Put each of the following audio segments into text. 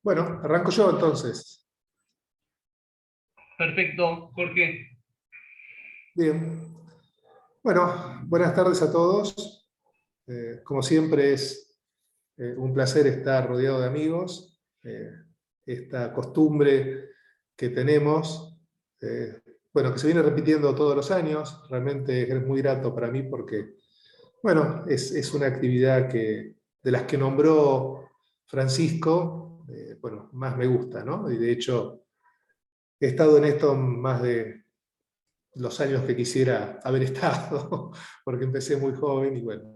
Bueno, arranco yo entonces. Perfecto, Jorge. Bien. Bueno, buenas tardes a todos. Como siempre es un placer estar rodeado de amigos. Esta costumbre que tenemos, bueno, que se viene repitiendo todos los años, realmente es muy grato para mí porque, bueno, es una actividad de las que nombró Francisco, bueno, más me gusta, ¿no? Y de hecho he estado en esto más de los años que quisiera haber estado, porque empecé muy joven y bueno.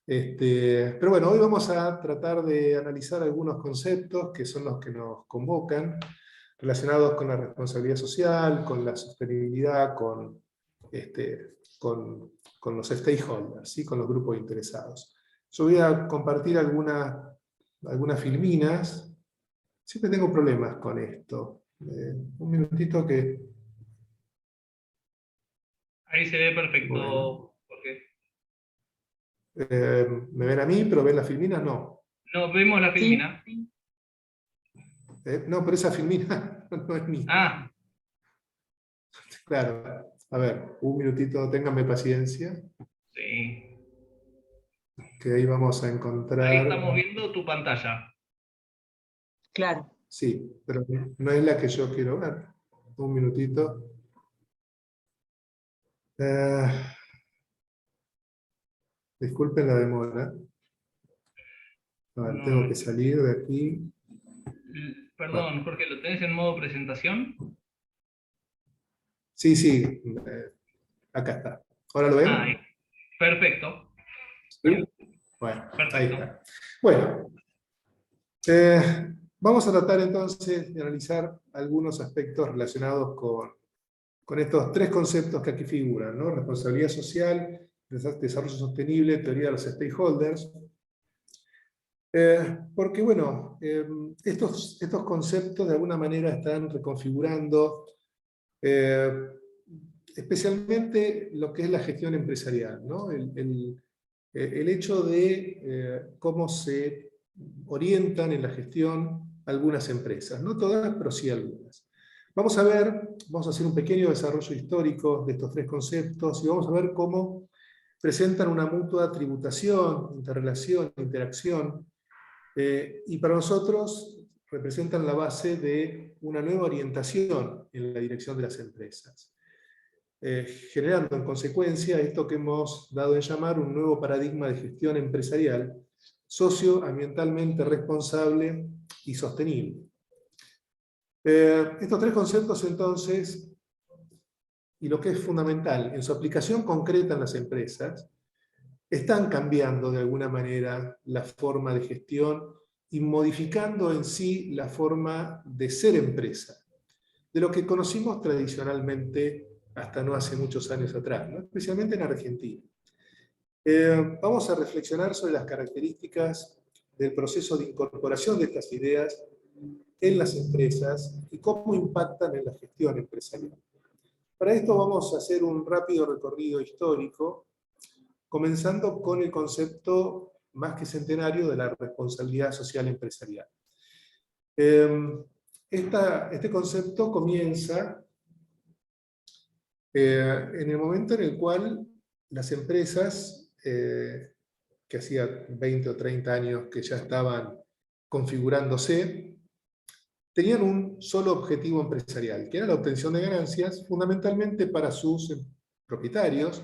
Pero bueno, hoy vamos a tratar de analizar algunos conceptos que son los que nos convocan, relacionados con la responsabilidad social, con la sostenibilidad, con los stakeholders, ¿sí? Con los grupos interesados. Yo voy a compartir algunas filminas. Siempre tengo problemas con esto. Un minutito que... Ahí se ve Bueno. perfecto, Jorge. ¿Me ven a mí, pero ven la filmina? No. No, vemos la Sí, filmina. No, pero esa filmina no es mía. Ah, Claro. A ver, un minutito, ténganme paciencia, sí. que ahí vamos a Ahí encontrar... estamos viendo tu pantalla. claro. Sí, pero no es la que yo quiero ver. Un minutito. Eh, Disculpen la demora. A ver, No, tengo que salir de aquí. Bueno, perdón, Jorge, ¿lo tenés en modo presentación? sí, sí, acá está. ¿Ahora lo Ah, ahí. ven? Perfecto, ¿Sí? Bueno, ahí perfecto. está. Bueno, vamos a tratar entonces de analizar algunos aspectos relacionados con estos tres conceptos que aquí figuran, ¿no? Responsabilidad social, desarrollo sostenible, teoría de los stakeholders. Porque, bueno, estos conceptos de alguna manera están reconfigurando eh, especialmente lo que es la gestión empresarial, ¿no? El hecho de cómo se orientan en la gestión algunas empresas, no todas, pero sí algunas. Vamos a hacer un pequeño desarrollo histórico de estos tres conceptos y vamos a ver cómo presentan una mutua tributación, interrelación, interacción, y para nosotros representan la base de una nueva orientación en la dirección de las empresas, generando en consecuencia esto que hemos dado en llamar un nuevo paradigma de gestión empresarial socioambientalmente responsable y sostenible. Estos tres conceptos entonces, y lo que es fundamental, en su aplicación concreta en las empresas, están cambiando de alguna manera la forma de gestión y modificando en sí la forma de ser empresa, de lo que conocimos tradicionalmente hasta no hace muchos años atrás, ¿no? Especialmente en Argentina. Vamos a reflexionar sobre las características del proceso de incorporación de estas ideas en las empresas y cómo impactan en la gestión empresarial. Para esto vamos a hacer un rápido recorrido histórico, comenzando con el concepto más que centenario de la responsabilidad social empresarial. Este concepto comienza en el momento en el cual las empresas, que hacía 20 o 30 años que ya estaban configurándose, tenían un solo objetivo empresarial, que era la obtención de ganancias, fundamentalmente para sus propietarios,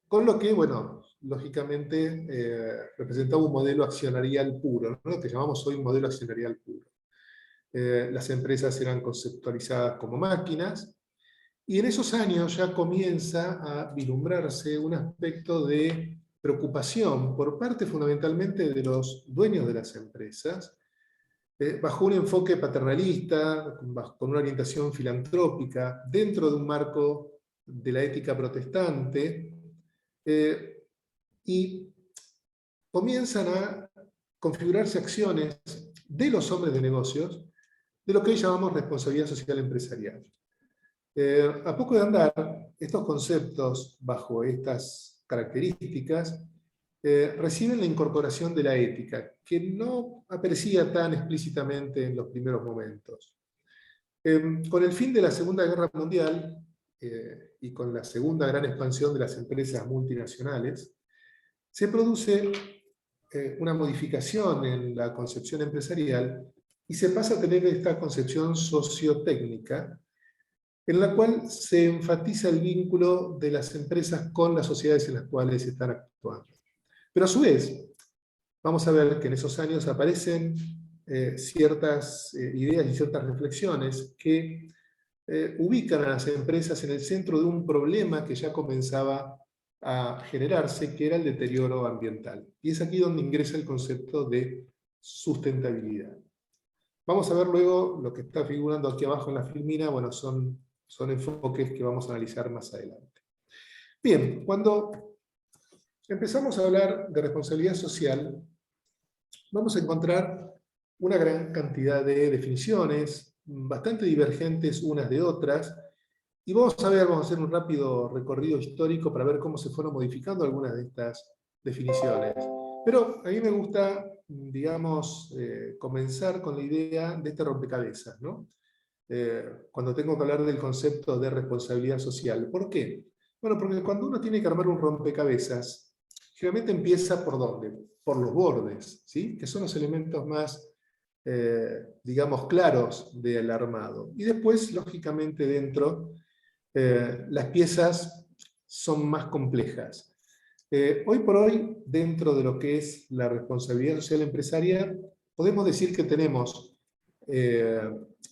con lo que, bueno, lógicamente representaba un modelo accionarial puro, ¿no? Lo que llamamos hoy un modelo accionarial puro. Las empresas eran conceptualizadas como máquinas, y en esos años ya comienza a vislumbrarse un aspecto de preocupación por parte fundamentalmente de los dueños de las empresas, bajo un enfoque paternalista, con una orientación filantrópica, dentro de un marco de la ética protestante, y comienzan a configurarse acciones de los hombres de negocios de lo que hoy llamamos responsabilidad social empresarial. A poco de andar, estos conceptos, bajo estas características, reciben la incorporación de la ética, que no aparecía tan explícitamente en los primeros momentos. Con el fin de la Segunda Guerra Mundial y con la segunda gran expansión de las empresas multinacionales, se produce una modificación en la concepción empresarial y se pasa a tener esta concepción sociotécnica, en la cual se enfatiza el vínculo de las empresas con las sociedades en las cuales están actuando. Pero a su vez, vamos a ver que en esos años aparecen ciertas ideas y ciertas reflexiones que ubican a las empresas en el centro de un problema que ya comenzaba a generarse, que era el deterioro ambiental. Y es aquí donde ingresa el concepto de sustentabilidad. Vamos a ver luego lo que está figurando aquí abajo en la filmina, bueno, son enfoques que vamos a analizar más adelante. Bien, cuando empezamos a hablar de responsabilidad social, vamos a encontrar una gran cantidad de definiciones, bastante divergentes unas de otras, y vamos a hacer un rápido recorrido histórico para ver cómo se fueron modificando algunas de estas definiciones. Pero a mí me gusta, digamos, comenzar con la idea de este rompecabezas, ¿no? Cuando tengo que hablar del concepto de responsabilidad social. ¿Por qué? Bueno, porque cuando uno tiene que armar un rompecabezas, generalmente empieza ¿por dónde? Por los bordes, ¿sí? Que son los elementos más, digamos, claros del armado. Y después, lógicamente, dentro, las piezas son más complejas. Hoy por hoy, dentro de lo que es la responsabilidad social empresarial, podemos decir que tenemos,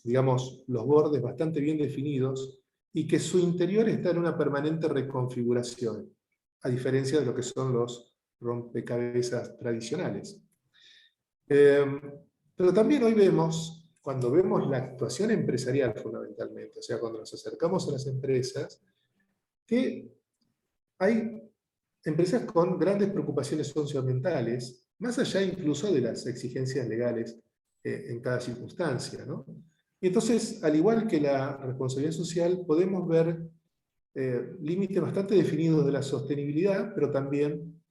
digamos, los bordes bastante bien definidos y que su interior está en una permanente reconfiguración, a diferencia de lo que son los rompecabezas tradicionales. Pero también hoy vemos, cuando vemos la actuación empresarial fundamentalmente, o sea, cuando nos acercamos a las empresas, que hay empresas con grandes preocupaciones socioambientales, más allá incluso de las exigencias legales en cada circunstancia, ¿no? Y entonces, al igual que la responsabilidad social, podemos ver límites bastante definidos de la sostenibilidad, pero también,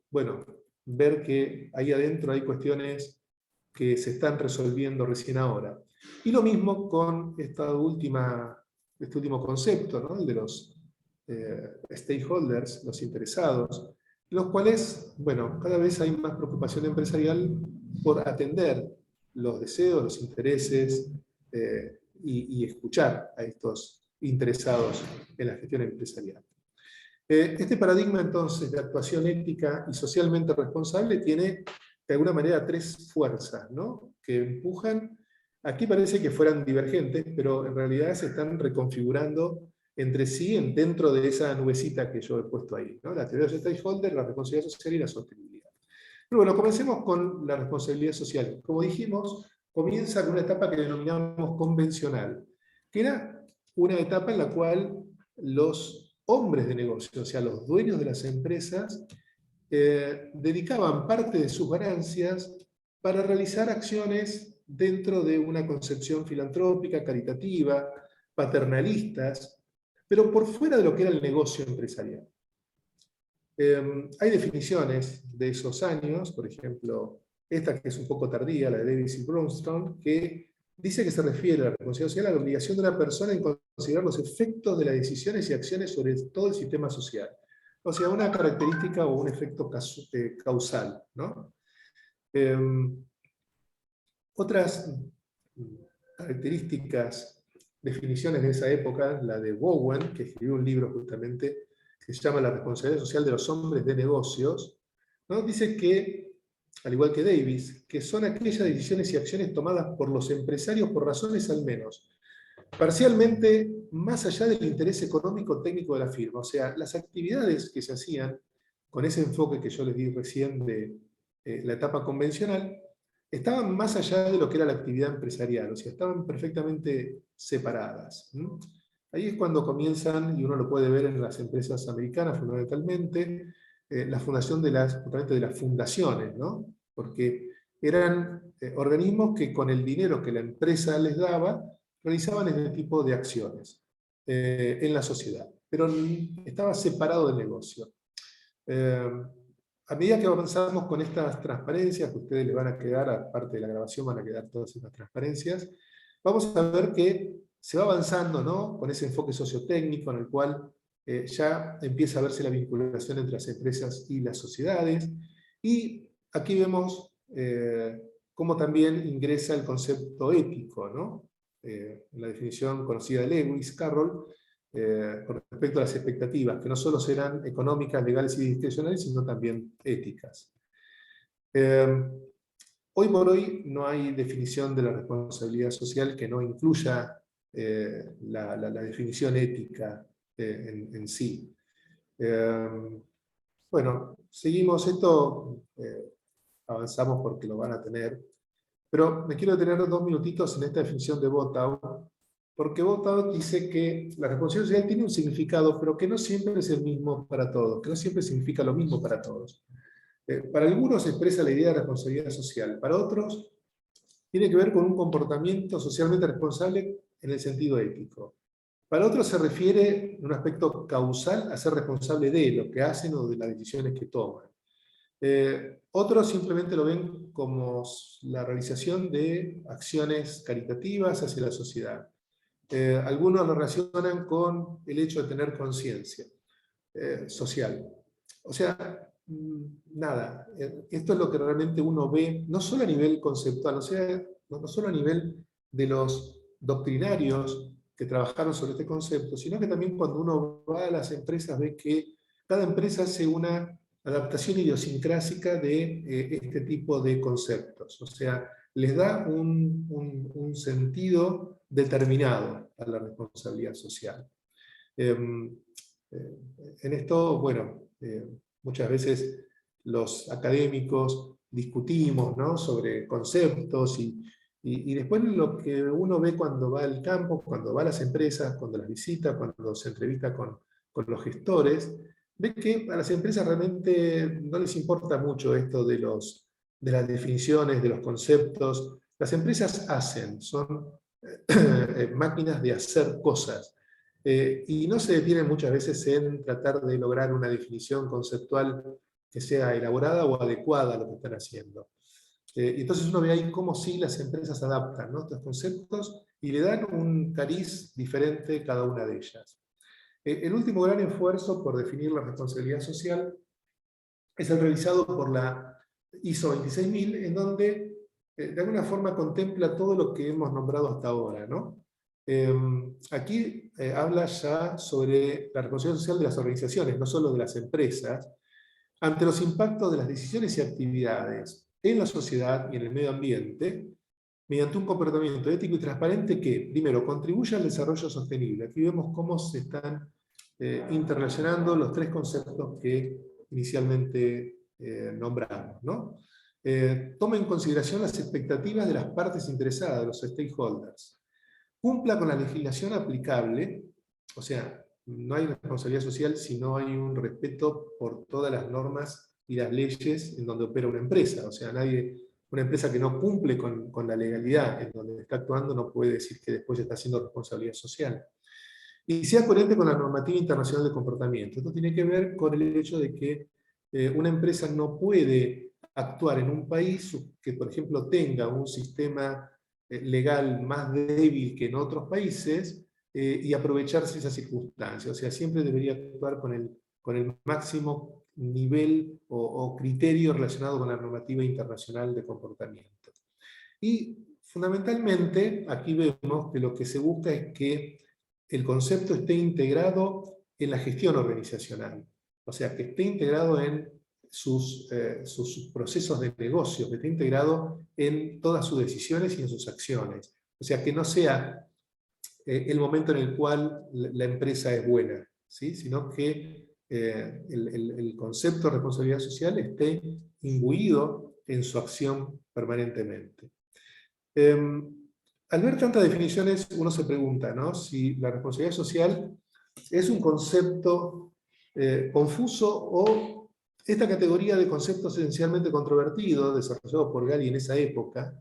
bueno, ver que ahí adentro hay cuestiones que se están resolviendo recién ahora. Y lo mismo con este último concepto, ¿no? El de los stakeholders, los interesados, los cuales, bueno, cada vez hay más preocupación empresarial por atender los deseos, los intereses y escuchar a estos interesados en la gestión empresarial. Este paradigma entonces de actuación ética y socialmente responsable tiene de alguna manera tres fuerzas, ¿no? Que empujan, aquí parece que fueran divergentes, pero en realidad se están reconfigurando entre sí dentro de esa nubecita que yo he puesto ahí, ¿no? La teoría de los stakeholders, la responsabilidad social y la sostenibilidad. Pero bueno, comencemos con la responsabilidad social. Como dijimos, comienza con una etapa que denominamos convencional, que era una etapa en la cual los hombres de negocio, o sea, los dueños de las empresas, dedicaban parte de sus ganancias para realizar acciones dentro de una concepción filantrópica, caritativa, paternalistas, pero por fuera de lo que era el negocio empresarial. Hay definiciones de esos años, por ejemplo, esta que es un poco tardía, la de Davis y Brownstone, que dice que se refiere a la responsabilidad social a la obligación de una persona en considerar los efectos de las decisiones y acciones sobre todo el sistema social. O sea, una característica o un efecto causal, ¿no? Otras características, definiciones de esa época, la de Bowen, que escribió un libro justamente que se llama La responsabilidad social de los hombres de negocios, ¿no? Dice que, al igual que Davis, que son aquellas decisiones y acciones tomadas por los empresarios por razones al menos parcialmente más allá del interés económico técnico de la firma. O sea, las actividades que se hacían con ese enfoque que yo les di recién de la etapa convencional, estaban más allá de lo que era la actividad empresarial, o sea, estaban perfectamente separadas. Ahí es cuando comienzan, y uno lo puede ver en las empresas americanas fundamentalmente, la fundación de las fundaciones, ¿no? Porque eran organismos que con el dinero que la empresa les daba, realizaban este tipo de acciones en la sociedad, pero estaba separado del negocio. a medida que avanzamos con estas transparencias, que a ustedes les van a quedar, aparte de la grabación, van a quedar todas estas transparencias, vamos a ver que se va avanzando, ¿no?, con ese enfoque sociotécnico en el cual ya empieza a verse la vinculación entre las empresas y las sociedades, y aquí vemos cómo también ingresa el concepto ético, ¿no? En la definición conocida de Lewis Carroll, con respecto a las expectativas, que no solo serán económicas, legales y discrecionales, sino también éticas. Hoy por hoy no hay definición de la responsabilidad social que no incluya la definición ética en sí. Bueno, seguimos esto, avanzamos porque lo van a tener, pero me quiero detener 2 minutitos en esta definición de Botow, porque Botow dice que la responsabilidad social tiene un significado, pero que no siempre es el mismo para todos, que no siempre significa lo mismo para todos. Para algunos expresa la idea de responsabilidad social, para otros tiene que ver con un comportamiento socialmente responsable en el sentido ético. Para otros se refiere, en un aspecto causal, a ser responsable de lo que hacen o de las decisiones que toman. Otros simplemente lo ven como la realización de acciones caritativas hacia la sociedad. Algunos lo relacionan con el hecho de tener conciencia social. O sea, nada, esto es lo que realmente uno ve, no solo a nivel conceptual, o sea, no solo a nivel de los doctrinarios que trabajaron sobre este concepto, sino que también cuando uno va a las empresas ve que cada empresa hace una adaptación idiosincrásica de este tipo de conceptos. O sea, les da un sentido determinado a la responsabilidad social. En esto, bueno, muchas veces los académicos discutimos, ¿no?, sobre conceptos y después lo que uno ve cuando va al campo, cuando va a las empresas, cuando las visita, cuando se entrevista con los gestores, ve que a las empresas realmente no les importa mucho esto de las definiciones, de los conceptos. Las empresas hacen, son máquinas de hacer cosas. Y no se detienen muchas veces en tratar de lograr una definición conceptual que sea elaborada o adecuada a lo que están haciendo. Entonces uno ve ahí cómo sí las empresas adaptan, ¿no?, estos conceptos y le dan un cariz diferente a cada una de ellas. El último gran esfuerzo por definir la responsabilidad social es el realizado por la ISO 26000, en donde de alguna forma contempla todo lo que hemos nombrado hasta ahora, ¿no? Aquí habla ya sobre la responsabilidad social de las organizaciones, no solo de las empresas, ante los impactos de las decisiones y actividades en la sociedad y en el medio ambiente, mediante un comportamiento ético y transparente que, primero, contribuye al desarrollo sostenible. Aquí vemos cómo se están interrelacionando los 3 conceptos que inicialmente nombramos, ¿no? Toma en consideración las expectativas de las partes interesadas, de los stakeholders. Cumpla con la legislación aplicable, o sea, no hay responsabilidad social si no hay un respeto por todas las normas y las leyes en donde opera una empresa. O sea, una empresa que no cumple con la legalidad en donde está actuando no puede decir que después está haciendo responsabilidad social. Y sea coherente con la normativa internacional de comportamiento. Esto tiene que ver con el hecho de que una empresa no puede actuar en un país que, por ejemplo, tenga un sistema legal más débil que en otros países y aprovecharse esa circunstancia. O sea, siempre debería actuar con el máximo nivel o criterio relacionado con la normativa internacional de comportamiento. Y fundamentalmente aquí vemos que lo que se busca es que el concepto esté integrado en la gestión organizacional, o sea, que esté integrado en sus procesos de negocio, que esté integrado en todas sus decisiones y en sus acciones. O sea, que no sea el momento en el cual la empresa es buena, ¿sí?, sino que el concepto de responsabilidad social esté imbuido en su acción permanentemente. Al ver tantas definiciones, uno se pregunta, ¿no?, si la responsabilidad social es un concepto confuso o esta categoría de conceptos esencialmente controvertidos, desarrollados por Galli en esa época.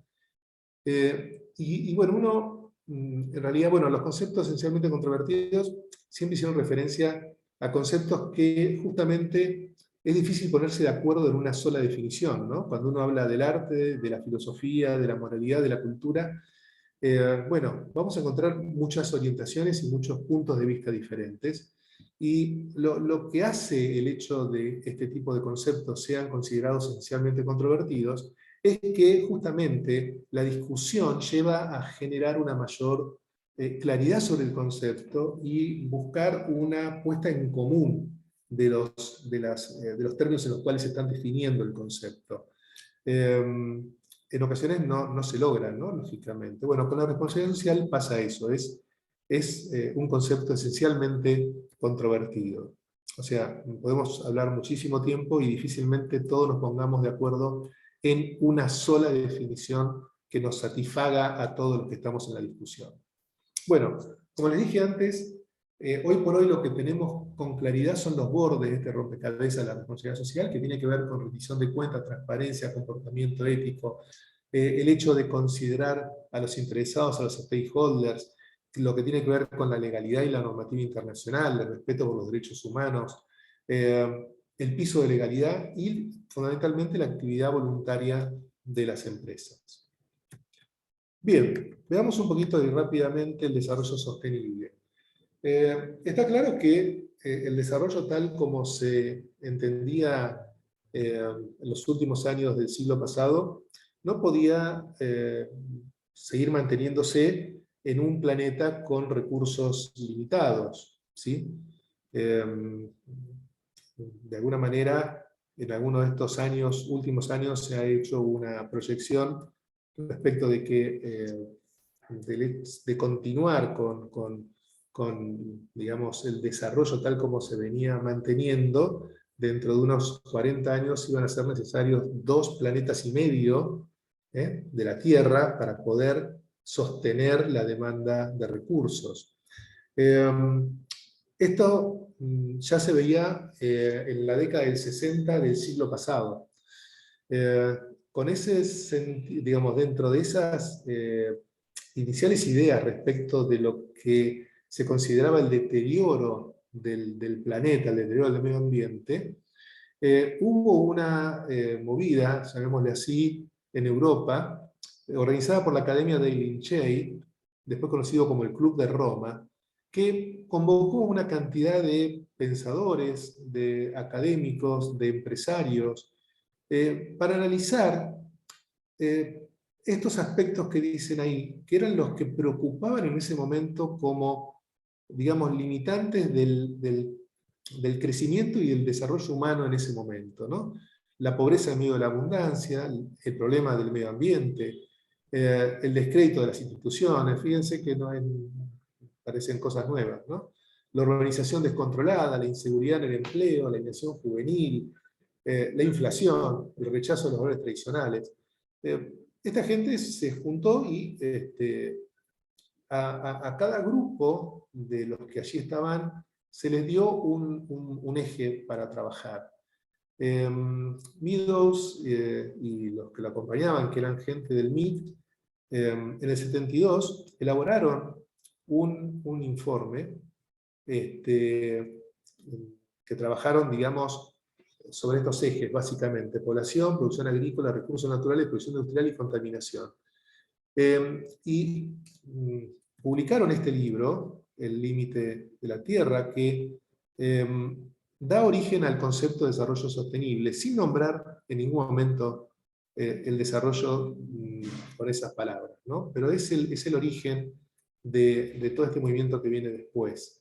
Y bueno, uno, en realidad, bueno, los conceptos esencialmente controvertidos siempre hicieron referencia a conceptos que justamente es difícil ponerse de acuerdo en una sola definición, ¿no? Cuando uno habla del arte, de la filosofía, de la moralidad, de la cultura, bueno, vamos a encontrar muchas orientaciones y muchos puntos de vista diferentes. Y lo que hace el hecho de este tipo de conceptos sean considerados esencialmente controvertidos es que justamente la discusión lleva a generar una mayor claridad sobre el concepto y buscar una puesta en común de los términos en los cuales se están definiendo el concepto. En ocasiones no se logran, ¿no? Lógicamente. Bueno, con la responsabilidad social pasa eso, es un concepto esencialmente controvertido. O sea, podemos hablar muchísimo tiempo y difícilmente todos nos pongamos de acuerdo en una sola definición que nos satisfaga a todos los que estamos en la discusión. Bueno, como les dije antes, hoy por hoy lo que tenemos con claridad son los bordes de este rompecabezas de la responsabilidad social, que tiene que ver con rendición de cuentas, transparencia, comportamiento ético, el hecho de considerar a los interesados, a los stakeholders, lo que tiene que ver con la legalidad y la normativa internacional, el respeto por los derechos humanos, el piso de legalidad y fundamentalmente la actividad voluntaria de las empresas. Bien, veamos un poquito y rápidamente el desarrollo sostenible. Está claro que el desarrollo tal como se entendía en los últimos años del siglo pasado no podía seguir manteniéndose en un planeta con recursos limitados, ¿sí? De alguna manera, en algunos de estos últimos años, se ha hecho una proyección respecto de que de continuar con, digamos, el desarrollo tal como se venía manteniendo, dentro de unos 40 años iban a ser necesarios 2,5 planetas de la Tierra para poder sostener la demanda de recursos. Esto ya se veía en la década del 60 del siglo pasado. Con ese sentido, digamos, dentro de esas iniciales ideas respecto de lo que se consideraba el deterioro del planeta, el deterioro del medio ambiente, hubo una movida, llamémosle así, en Europa, organizada por la Academia dei Lincei, después conocido como el Club de Roma, que convocó una cantidad de pensadores, de académicos, de empresarios, para analizar estos aspectos que dicen ahí, que eran los que preocupaban en ese momento como, digamos, limitantes del crecimiento y del desarrollo humano en ese momento, ¿no? La pobreza en medio de la abundancia, el problema del medio ambiente, el descrédito de las instituciones, fíjense que parecen cosas nuevas, ¿no? La urbanización descontrolada, la inseguridad en el empleo, la inacción juvenil, la inflación, el rechazo a los valores tradicionales. Esta gente se juntó y a cada grupo de los que allí estaban se les dio un eje para trabajar. Meadows y los que lo acompañaban, que eran gente del MIT, en el 72 elaboraron un informe que trabajaron, digamos, sobre estos ejes, básicamente: población, producción agrícola, recursos naturales, producción industrial y contaminación. Publicaron este libro, El límite de la Tierra, que da origen al concepto de desarrollo sostenible, sin nombrar en ningún momento el desarrollo con esas palabras, ¿no? Pero es el origen de todo este movimiento que viene después.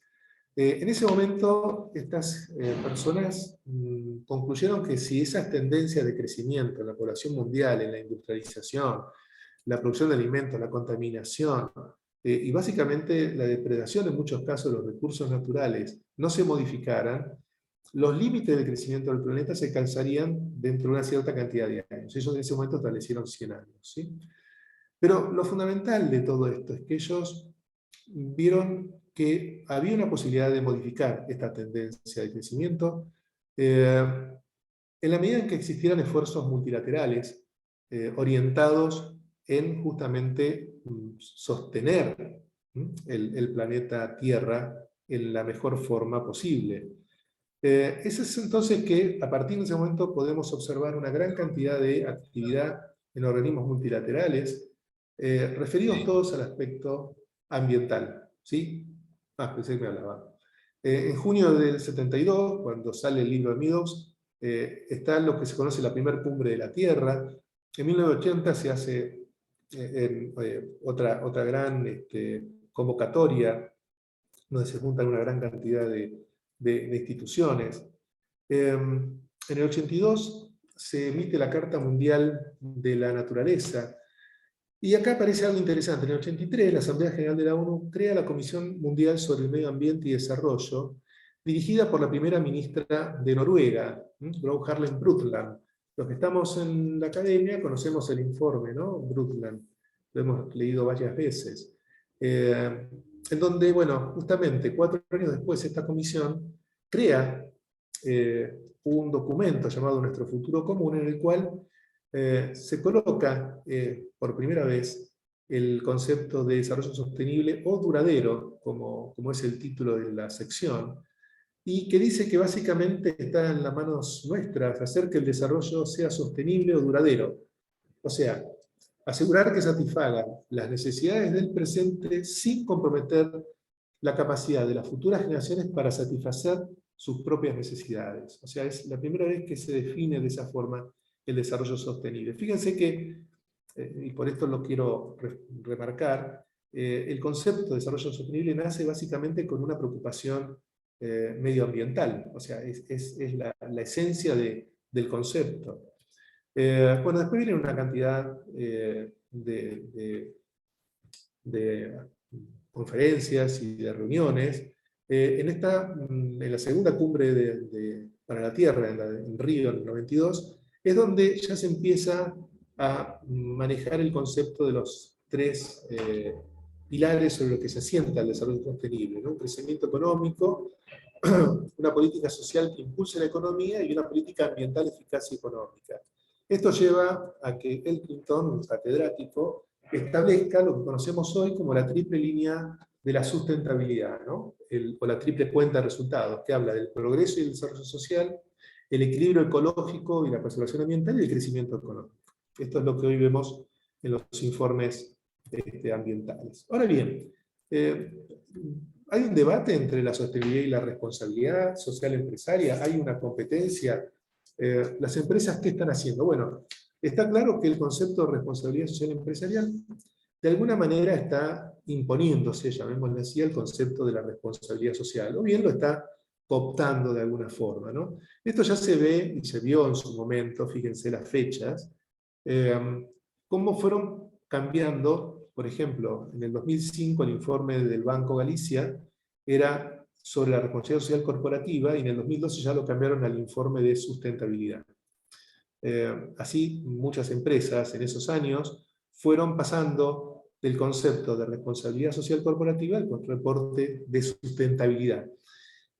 En ese momento, estas personas concluyeron que si esas tendencias de crecimiento en la población mundial, en la industrialización, la producción de alimentos, la contaminación, y básicamente la depredación en muchos casos de los recursos naturales, no se modificaran, los límites del crecimiento del planeta se alcanzarían dentro de una cierta cantidad de años. Ellos en ese momento establecieron 100 años. ¿Sí? Pero lo fundamental de todo esto es que ellos vieron que había una posibilidad de modificar esta tendencia de crecimiento en la medida en que existieran esfuerzos multilaterales orientados en justamente sostener el planeta Tierra en la mejor forma posible. Es entonces que a partir de ese momento podemos observar una gran cantidad de actividad en organismos multilaterales, referidos todos al aspecto ambiental. ¿Sí? Pensé que me hablaba. En junio del 72, cuando sale el libro de Meadows, está lo que se conoce la primera cumbre de la Tierra. En 1980 se hace otra gran convocatoria, donde se juntan una gran cantidad de instituciones. En el 82 se emite la Carta Mundial de la Naturaleza, y acá aparece algo interesante. En el 83, la Asamblea General de la ONU crea la Comisión Mundial sobre el Medio Ambiente y Desarrollo, dirigida por la primera ministra de Noruega, Gro Harlem Brundtland. Los que estamos en la academia conocemos el informe, ¿no? Brundtland, lo hemos leído varias veces. En donde, bueno, justamente 4 años después esta comisión crea un documento llamado Nuestro Futuro Común, en el cual se coloca por primera vez el concepto de desarrollo sostenible o duradero, como es el título de la sección, y que dice que básicamente está en las manos nuestras hacer que el desarrollo sea sostenible o duradero. O sea, asegurar que satisfaga las necesidades del presente sin comprometer la capacidad de las futuras generaciones para satisfacer sus propias necesidades. O sea, es la primera vez que se define de esa forma el desarrollo sostenible. Fíjense que, y por esto lo quiero remarcar, el concepto de desarrollo sostenible nace básicamente con una preocupación medioambiental. O sea, es la esencia del concepto. Bueno, después viene una cantidad de conferencias y de reuniones. En la segunda cumbre para la Tierra, en Río, en el 92, es donde ya se empieza a manejar el concepto de los 3 pilares sobre los que se asienta el desarrollo sostenible, ¿no? Un crecimiento económico, una política social que impulse la economía y una política ambiental eficaz y económica. Esto lleva a que Elkington, un catedrático, establezca lo que conocemos hoy como la triple línea de la sustentabilidad, ¿no? O la triple cuenta de resultados, que habla del progreso y el desarrollo social, el equilibrio ecológico y la preservación ambiental y el crecimiento económico. Esto es lo que hoy vemos en los informes ambientales. Ahora bien, hay un debate entre la sostenibilidad y la responsabilidad social empresaria, hay una competencia. ¿Las empresas qué están haciendo? Bueno, está claro que el concepto de responsabilidad social empresarial de alguna manera está imponiéndose, llamémosle así, el concepto de la responsabilidad social, o bien lo está cooptando de alguna forma, ¿no? Esto ya se ve y se vio en su momento, fíjense las fechas, cómo fueron cambiando. Por ejemplo, en el 2005 el informe del Banco Galicia era sobre la responsabilidad social corporativa, y en el 2012 ya lo cambiaron al informe de sustentabilidad. Así, muchas empresas en esos años fueron pasando del concepto de responsabilidad social corporativa al reporte de sustentabilidad.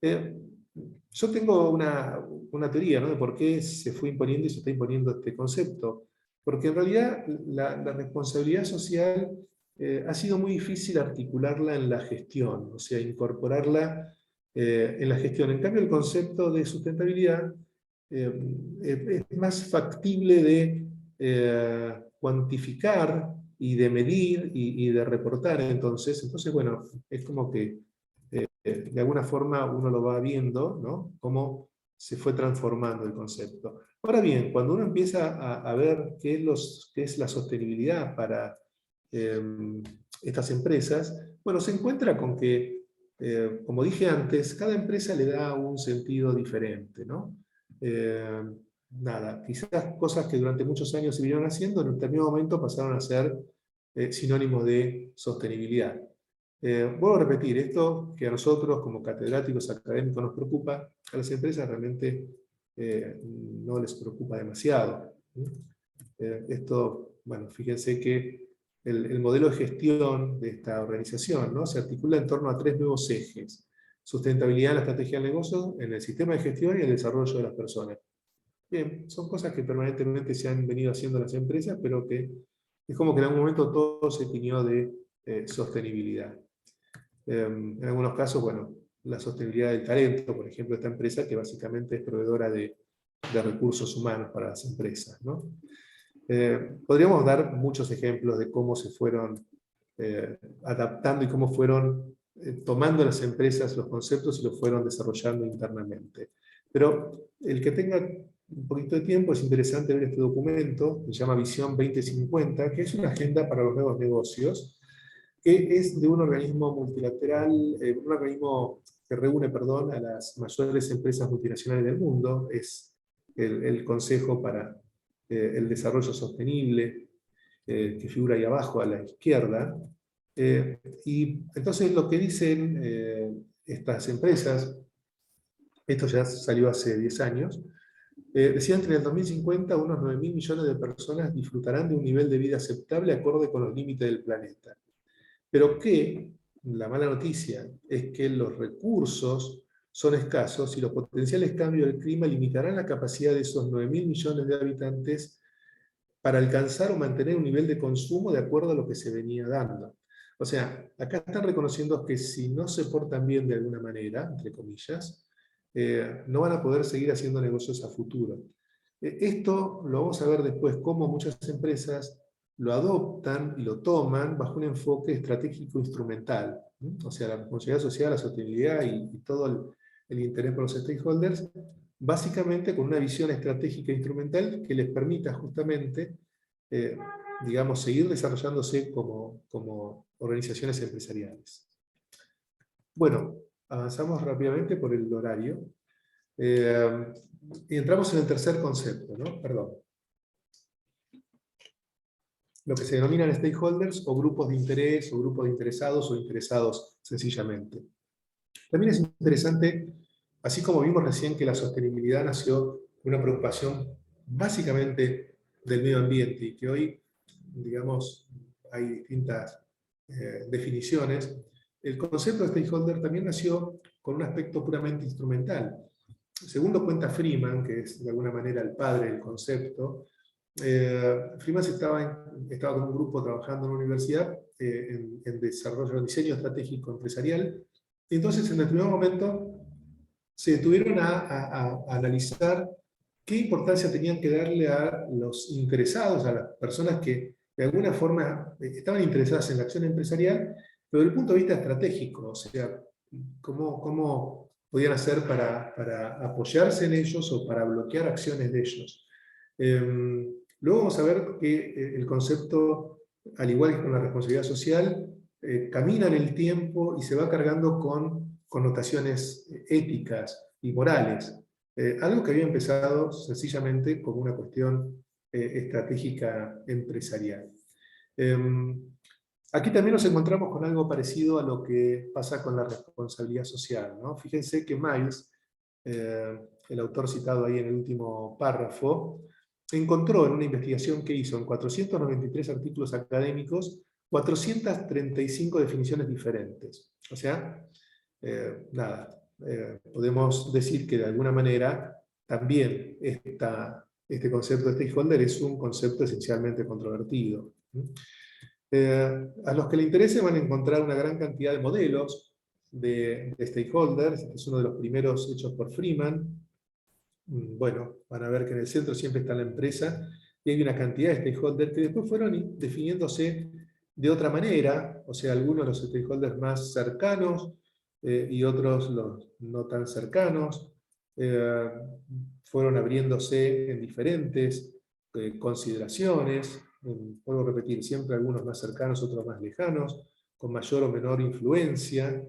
Yo tengo una teoría, ¿no?, de por qué se fue imponiendo y se está imponiendo este concepto. Porque en realidad la responsabilidad social ha sido muy difícil articularla en la gestión, o sea, incorporarla en la gestión. En cambio, el concepto de sustentabilidad es más factible de cuantificar y de medir y de reportar. Entonces, bueno, es como que de alguna forma uno lo va viendo, ¿no?, cómo se fue transformando el concepto. Ahora bien, cuando uno empieza a ver qué es la sostenibilidad para estas empresas, bueno, se encuentra con que, como dije antes, cada empresa le da un sentido diferente, ¿no? Nada, quizás cosas que durante muchos años se vinieron haciendo, en un determinado momento pasaron a ser sinónimos de sostenibilidad. Vuelvo a repetir, esto que a nosotros como catedráticos académicos nos preocupa, a las empresas realmente no les preocupa demasiado. Esto, bueno, fíjense que el modelo de gestión de esta organización, ¿no?, se articula en torno a 3 nuevos ejes: sustentabilidad en la estrategia del negocio, en el sistema de gestión y el desarrollo de las personas. Bien, son cosas que permanentemente se han venido haciendo las empresas, pero que es como que en algún momento todo se tiñó de sostenibilidad. En algunos casos, bueno, la sostenibilidad del talento, por ejemplo, esta empresa que básicamente es proveedora de recursos humanos para las empresas, ¿no? Podríamos dar muchos ejemplos de cómo se fueron adaptando y cómo fueron tomando las empresas los conceptos y los fueron desarrollando internamente. Pero el que tenga un poquito de tiempo es interesante ver este documento, que se llama Visión 2050, que es una agenda para los nuevos negocios, que es de un organismo multilateral, un organismo que reúne, perdón, a las mayores empresas multinacionales del mundo, es el Consejo para el Desarrollo Sostenible, que figura ahí abajo a la izquierda. Y entonces lo que dicen estas empresas, esto ya salió hace 10 años, decían que en el 2050 unos 9.000 millones de personas disfrutarán de un nivel de vida aceptable acorde con los límites del planeta. Pero que la mala noticia es que los recursos son escasos y los potenciales cambios del clima limitarán la capacidad de esos 9.000 millones de habitantes para alcanzar o mantener un nivel de consumo de acuerdo a lo que se venía dando. O sea, acá están reconociendo que si no se portan bien de alguna manera, entre comillas, no van a poder seguir haciendo negocios a futuro. Esto lo vamos a ver después, cómo muchas empresas lo adoptan y lo toman bajo un enfoque estratégico instrumental. O sea, la responsabilidad social, la sostenibilidad y todo el interés por los stakeholders, básicamente con una visión estratégica e instrumental que les permita justamente, digamos, seguir desarrollándose como organizaciones empresariales. Bueno, avanzamos rápidamente por el horario. Y entramos en el tercer concepto, ¿no? Perdón. Lo que se denominan stakeholders o grupos de interés, o grupos de interesados o interesados sencillamente. También es interesante, así como vimos recién que la sostenibilidad nació de una preocupación básicamente del medio ambiente y que hoy, digamos, hay distintas definiciones, el concepto de stakeholder también nació con un aspecto puramente instrumental. Según lo cuenta Freeman, que es de alguna manera el padre del concepto, Freeman estaba con un grupo trabajando en una universidad en desarrollo, en diseño estratégico empresarial, y entonces en el primer momento se detuvieron a analizar qué importancia tenían que darle a los interesados, a las personas que de alguna forma estaban interesadas en la acción empresarial, pero desde el punto de vista estratégico, o sea, cómo podían hacer para apoyarse en ellos o para bloquear acciones de ellos. Luego vamos a ver que el concepto, al igual que con la responsabilidad social, camina en el tiempo y se va cargando con connotaciones éticas y morales. Algo que había empezado sencillamente como una cuestión estratégica empresarial. Aquí también nos encontramos con algo parecido a lo que pasa con la responsabilidad social, ¿no? Fíjense que Miles, el autor citado ahí en el último párrafo, encontró en una investigación que hizo en 493 artículos académicos 435 definiciones diferentes. O sea, podemos decir que de alguna manera también este concepto de stakeholder es un concepto esencialmente controvertido. A los que le interese van a encontrar una gran cantidad de modelos de stakeholders, es uno de los primeros hechos por Freeman. Bueno, van a ver que en el centro siempre está la empresa y hay una cantidad de stakeholders que después fueron definiéndose de otra manera, o sea, algunos los stakeholders más cercanos y otros los no tan cercanos, fueron abriéndose en diferentes consideraciones, puedo repetir, siempre algunos más cercanos, otros más lejanos, con mayor o menor influencia.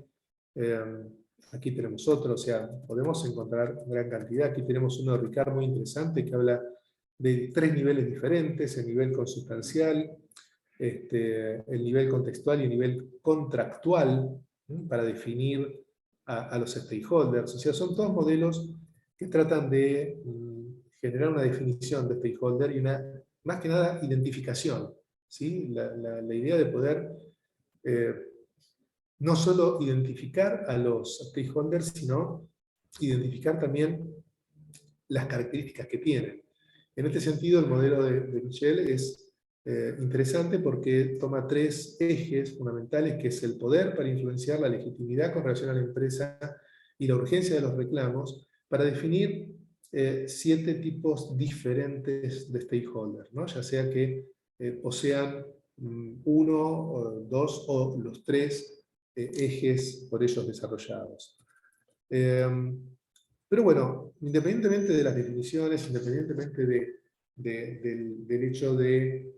Aquí tenemos otro, o sea, podemos encontrar gran cantidad. Aquí tenemos uno de Ricard muy interesante que habla de 3 niveles diferentes: el nivel consustancial, el nivel contextual y el nivel contractual, para definir a los stakeholders. O sea, son todos modelos que tratan de generar una definición de stakeholder y una, más que nada, identificación. ¿Sí? La idea de poder no solo identificar a los stakeholders, sino identificar también las características que tienen. En este sentido, el modelo de Michel es interesante porque toma 3 ejes fundamentales, que es el poder para influenciar, la legitimidad con relación a la empresa y la urgencia de los reclamos para definir 7 tipos diferentes de stakeholders, ¿no? Ya sea que posean uno, dos o los 3 ejes por ellos desarrollados. Pero bueno, independientemente de las definiciones, independientemente del hecho de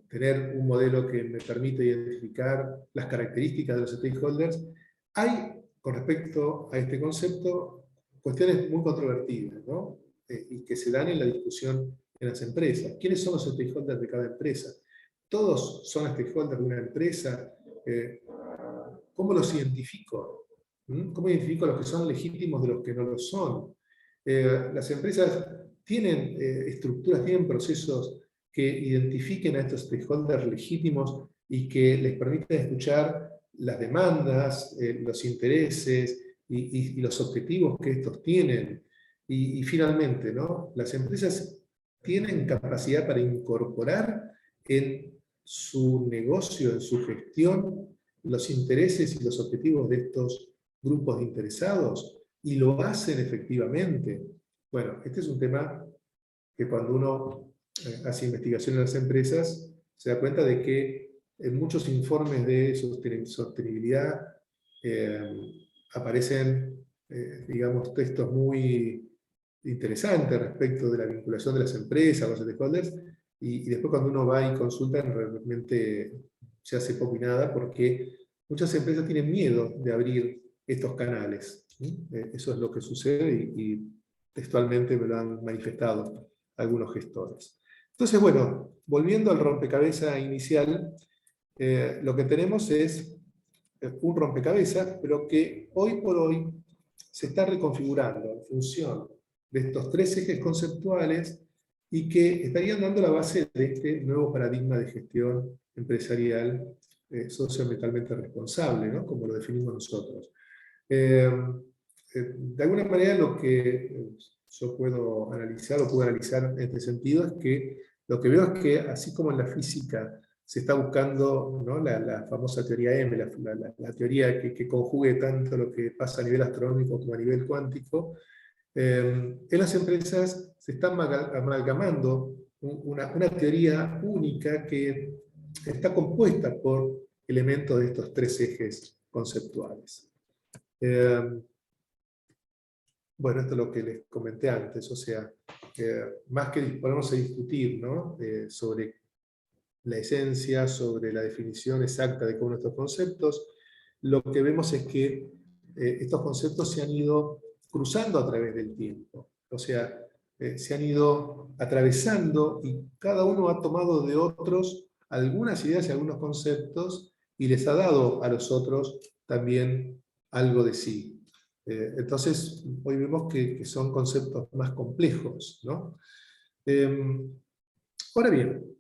tener un modelo que me permite identificar las características de los stakeholders, hay, con respecto a este concepto, cuestiones muy controvertidas, ¿no? Y que se dan en la discusión en las empresas. ¿Quiénes son los stakeholders de cada empresa? ¿Todos son stakeholders de una empresa? ¿Cómo los identifico? ¿Cómo identifico a los que son legítimos de los que no lo son? Las empresas tienen estructuras, tienen procesos que identifiquen a estos stakeholders legítimos y que les permitan escuchar las demandas, los intereses y los objetivos que estos tienen. Y finalmente, ¿no? Las empresas tienen capacidad para incorporar en su negocio, en su gestión, los intereses y los objetivos de estos grupos de interesados, y lo hacen efectivamente. Bueno, este es un tema que cuando uno hace investigación en las empresas, se da cuenta de que en muchos informes de sostenibilidad aparecen, digamos, textos muy interesantes respecto de la vinculación de las empresas, los stakeholders, y después cuando uno va y consulta, realmente se hace poco y nada, porque muchas empresas tienen miedo de abrir estos canales. Eso es lo que sucede y textualmente me lo han manifestado algunos gestores. Entonces, bueno, volviendo al rompecabezas inicial, lo que tenemos es un rompecabezas, pero que hoy por hoy se está reconfigurando en función de estos 3 ejes conceptuales y que estarían dando la base de este nuevo paradigma de gestión empresarial socioambientalmente responsable, ¿no? Como lo definimos nosotros. De alguna manera lo que yo puedo analizar o puedo analizar en este sentido es que lo que veo es que así como en la física se está buscando, ¿no? la famosa teoría M, la teoría que conjugue tanto lo que pasa a nivel astronómico como a nivel cuántico, en las empresas se está amalgamando una teoría única que está compuesta por elementos de estos 3 ejes conceptuales. Bueno, esto es lo que les comenté antes, o sea, más que ponernos a discutir, ¿no? Sobre la esencia, sobre la definición exacta de cada uno de estos conceptos, lo que vemos es que estos conceptos se han ido cruzando a través del tiempo. O sea, se han ido atravesando y cada uno ha tomado de otros algunas ideas y algunos conceptos y les ha dado a los otros también algo de sí. Entonces, hoy vemos que son conceptos más complejos, ¿no? Ahora bien,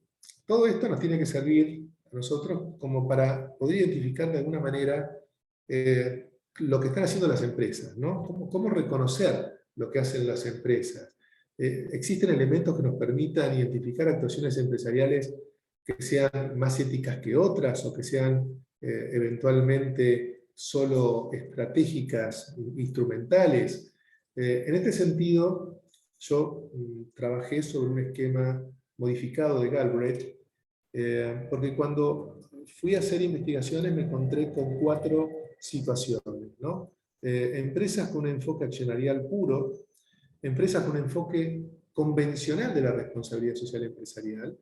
todo esto nos tiene que servir a nosotros como para poder identificar de alguna manera lo que están haciendo las empresas, ¿no? ¿Cómo reconocer lo que hacen las empresas? ¿Existen elementos que nos permitan identificar actuaciones empresariales que sean más éticas que otras o que sean eventualmente solo estratégicas, instrumentales? En este sentido, yo trabajé sobre un esquema modificado de Galbraith, porque cuando fui a hacer investigaciones me encontré con 4 situaciones, ¿no? Empresas con un enfoque accionarial puro, empresas con un enfoque convencional de la responsabilidad social empresarial,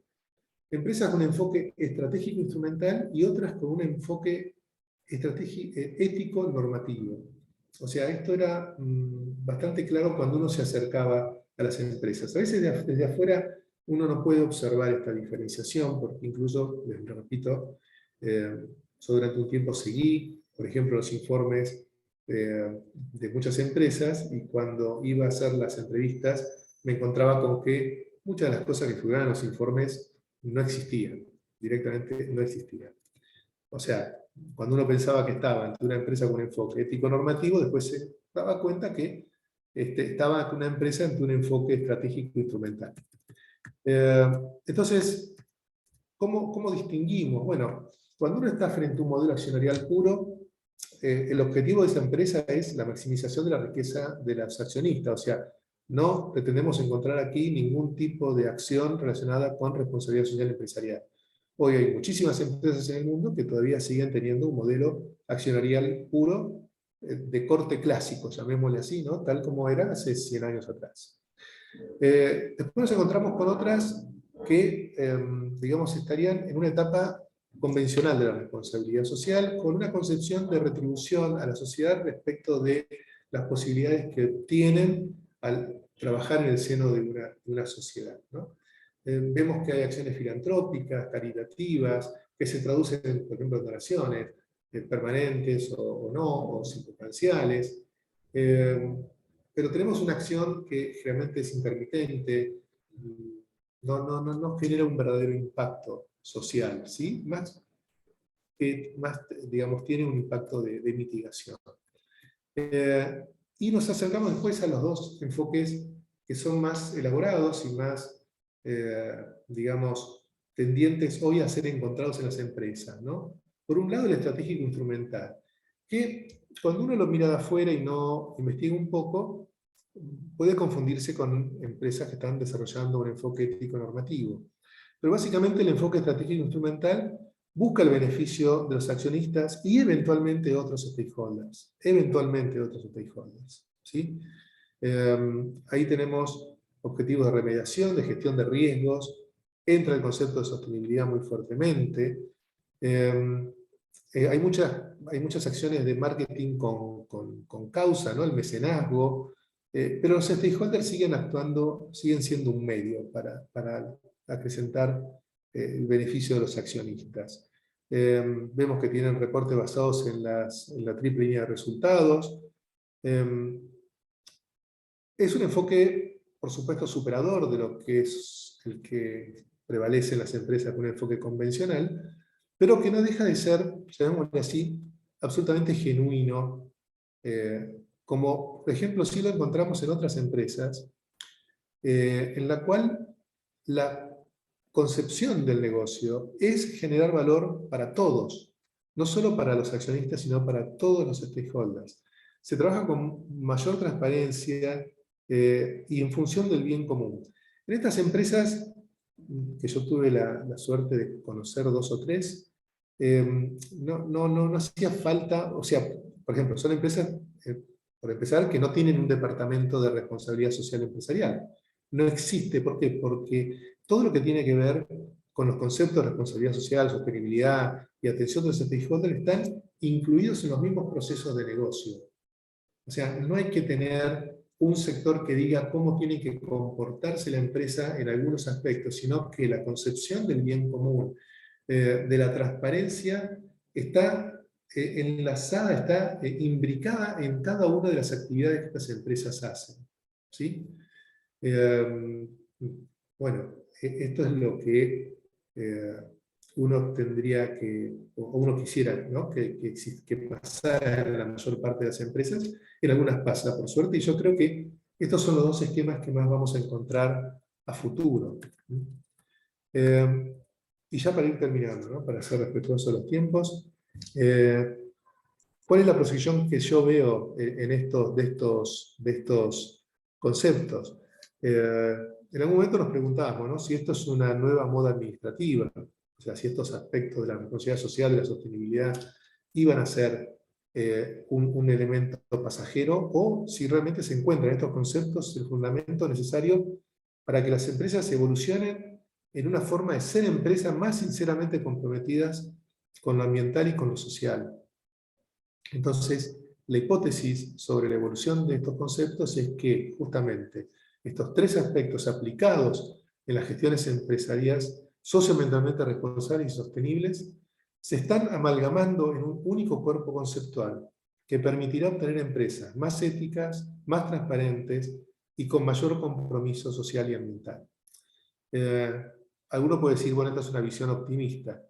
empresas con un enfoque estratégico instrumental y otras con un enfoque ético normativo. O sea, esto era bastante claro cuando uno se acercaba a las empresas. A veces desde afuera uno no puede observar esta diferenciación, porque incluso, les repito, yo durante un tiempo seguí, por ejemplo, los informes de muchas empresas, y cuando iba a hacer las entrevistas me encontraba con que muchas de las cosas que figuraban en los informes no existían, directamente no existían. O sea, cuando uno pensaba que estaba ante una empresa con un enfoque ético-normativo, después se daba cuenta que estaba ante una empresa ante un enfoque estratégico instrumental. Entonces, ¿cómo distinguimos? Bueno, cuando uno está frente a un modelo accionarial puro, el objetivo de esa empresa es la maximización de la riqueza de los accionistas, o sea, no pretendemos encontrar aquí ningún tipo de acción relacionada con responsabilidad social empresarial. Hoy hay muchísimas empresas en el mundo que todavía siguen teniendo un modelo accionarial puro de corte clásico, llamémosle así, ¿no? Tal como era hace 100 años atrás. Después nos encontramos con otras que, digamos, estarían en una etapa convencional de la responsabilidad social, con una concepción de retribución a la sociedad respecto de las posibilidades que tienen al trabajar en el seno de una sociedad, ¿no? Vemos que hay acciones filantrópicas, caritativas, que se traducen, por ejemplo, en donaciones permanentes o no, o circunstanciales. Pero tenemos una acción que generalmente es intermitente, no genera un verdadero impacto social, ¿sí? Más, digamos, tiene un impacto de mitigación. Y nos acercamos después a los dos enfoques que son más elaborados y más, digamos, tendientes hoy a ser encontrados en las empresas, ¿no? Por un lado, el estratégico instrumental, que cuando uno lo mira de afuera y no investiga un poco, puede confundirse con empresas que están desarrollando un enfoque ético normativo. Pero básicamente el enfoque estratégico instrumental busca el beneficio de los accionistas y eventualmente otros stakeholders. ¿Sí? Ahí tenemos objetivos de remediación, de gestión de riesgos, entra el concepto de sostenibilidad muy fuertemente. Hay muchas acciones de marketing con causa, ¿no? El mecenazgo, pero los stakeholders siguen siendo un medio para acrecentar el beneficio de los accionistas. Vemos que tienen reportes basados en la triple línea de resultados. Es un enfoque, por supuesto, superador de lo que es el que prevalece en las empresas con un enfoque convencional, pero que no deja de ser, llamémosle así, absolutamente genuino, como por ejemplo sí lo encontramos en otras empresas, en la cual la concepción del negocio es generar valor para todos, no solo para los accionistas, sino para todos los stakeholders. Se trabaja con mayor transparencia y en función del bien común. En estas empresas, que yo tuve la suerte de conocer 2 o 3, no hacía falta, o sea, por ejemplo, son empresas, por empezar, que no tienen un departamento de responsabilidad social empresarial. No existe, ¿por qué? Porque todo lo que tiene que ver con los conceptos de responsabilidad social, sostenibilidad y atención de los stakeholders están incluidos en los mismos procesos de negocio. O sea, no hay que tener un sector que diga cómo tiene que comportarse la empresa en algunos aspectos, sino que la concepción del bien común, de la transparencia, está enlazada, está imbricada en cada una de las actividades que estas empresas hacen. ¿Sí? Bueno, esto es lo que uno tendría que, o uno quisiera, ¿no? que pasara en la mayor parte de las empresas. En algunas pasa, por suerte, y yo creo que estos son los dos esquemas que más vamos a encontrar a futuro. Y ya para ir terminando, ¿no? Para ser respetuoso de los tiempos, ¿cuál es la proyección que yo veo de estos conceptos? En algún momento nos preguntábamos, ¿no? Si esto es una nueva moda administrativa, o sea, si estos aspectos de la responsabilidad social, de la sostenibilidad, iban a ser un elemento pasajero, o si realmente se encuentran en estos conceptos el fundamento necesario para que las empresas evolucionen en una forma de ser empresas más sinceramente comprometidas con lo ambiental y con lo social. Entonces, la hipótesis sobre la evolución de estos conceptos es que justamente estos 3 aspectos aplicados en las gestiones empresariales socioambientalmente responsables y sostenibles se están amalgamando en un único cuerpo conceptual que permitirá obtener empresas más éticas, más transparentes y con mayor compromiso social y ambiental. Alguno puede decir, bueno, esta es una visión optimista.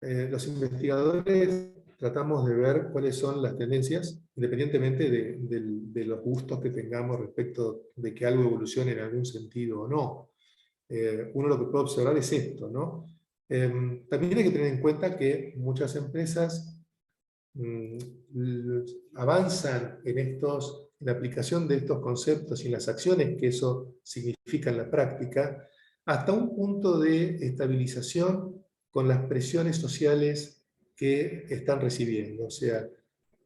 Los investigadores tratamos de ver cuáles son las tendencias, independientemente de los gustos que tengamos respecto de que algo evolucione en algún sentido o no. Uno lo que puede observar es esto, ¿no? También hay que tener en cuenta que muchas empresas avanzan en la aplicación de estos conceptos y en las acciones que eso significa en la práctica, hasta un punto de estabilización con las presiones sociales que están recibiendo. O sea,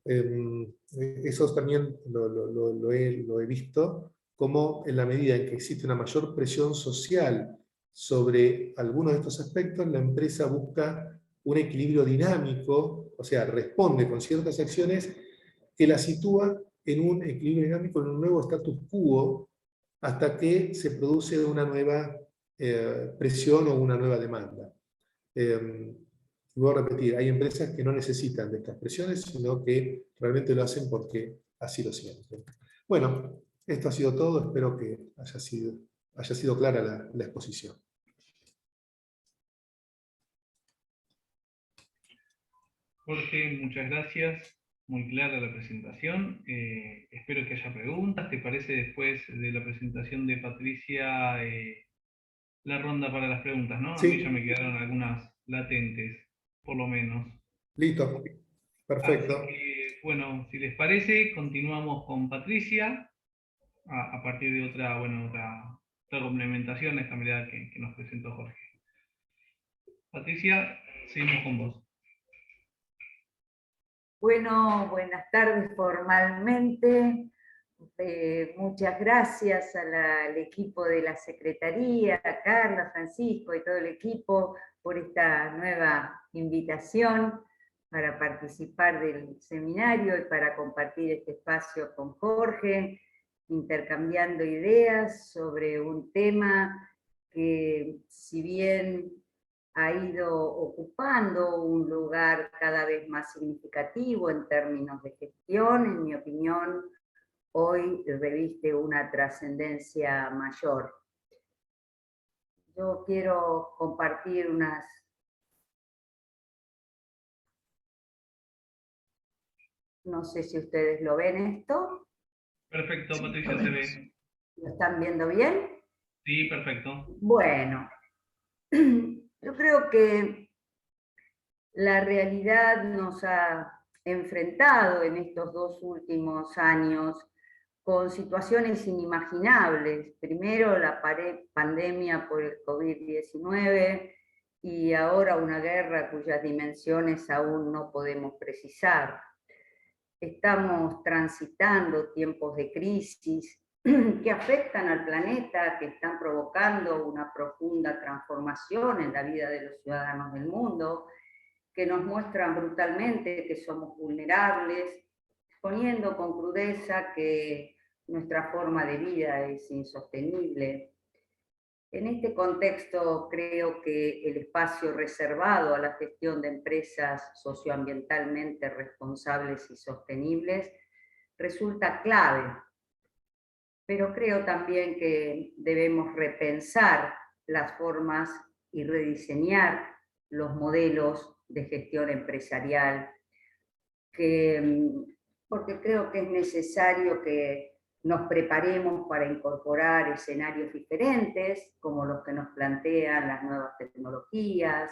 eso también lo he visto, como en la medida en que existe una mayor presión social sobre algunos de estos aspectos, la empresa busca un equilibrio dinámico, o sea, responde con ciertas acciones que la sitúa en un equilibrio dinámico, en un nuevo status quo, hasta que se produce una nueva presión o una nueva demanda. Voy a repetir, hay empresas que no necesitan de estas presiones, sino que realmente lo hacen porque así lo sienten. Bueno, esto ha sido todo, espero que haya sido clara la exposición. Jorge, muchas gracias. Muy clara la presentación. Espero que haya preguntas. ¿Te parece después de la presentación de Patricia la ronda para las preguntas, ¿no? Sí. A mí ya me quedaron algunas latentes, por lo menos. Listo. Perfecto. Así que, bueno, si les parece, continuamos con Patricia a partir de otra complementación a esta mirada que nos presentó Jorge. Patricia, seguimos con vos. Bueno, buenas tardes formalmente. Muchas gracias al equipo de la Secretaría, a Carla, Francisco y todo el equipo por esta nueva invitación para participar del seminario y para compartir este espacio con Jorge, intercambiando ideas sobre un tema que, si bien ha ido ocupando un lugar cada vez más significativo en términos de gestión, en mi opinión, hoy reviste una trascendencia mayor. Yo quiero compartir no sé si ustedes lo ven esto. Perfecto, Patricia, se ve. ¿Lo están viendo bien? Sí, perfecto. Bueno, yo creo que la realidad nos ha enfrentado en estos 2 últimos años con situaciones inimaginables. Primero la pandemia por el COVID-19 y ahora una guerra cuyas dimensiones aún no podemos precisar. Estamos transitando tiempos de crisis que afectan al planeta, que están provocando una profunda transformación en la vida de los ciudadanos del mundo, que nos muestran brutalmente que somos vulnerables, poniendo con crudeza que nuestra forma de vida es insostenible. En este contexto, creo que el espacio reservado a la gestión de empresas socioambientalmente responsables y sostenibles resulta clave, pero creo también que debemos repensar las formas y rediseñar los modelos de gestión empresarial, porque creo que es necesario que nos preparemos para incorporar escenarios diferentes, como los que nos plantean las nuevas tecnologías,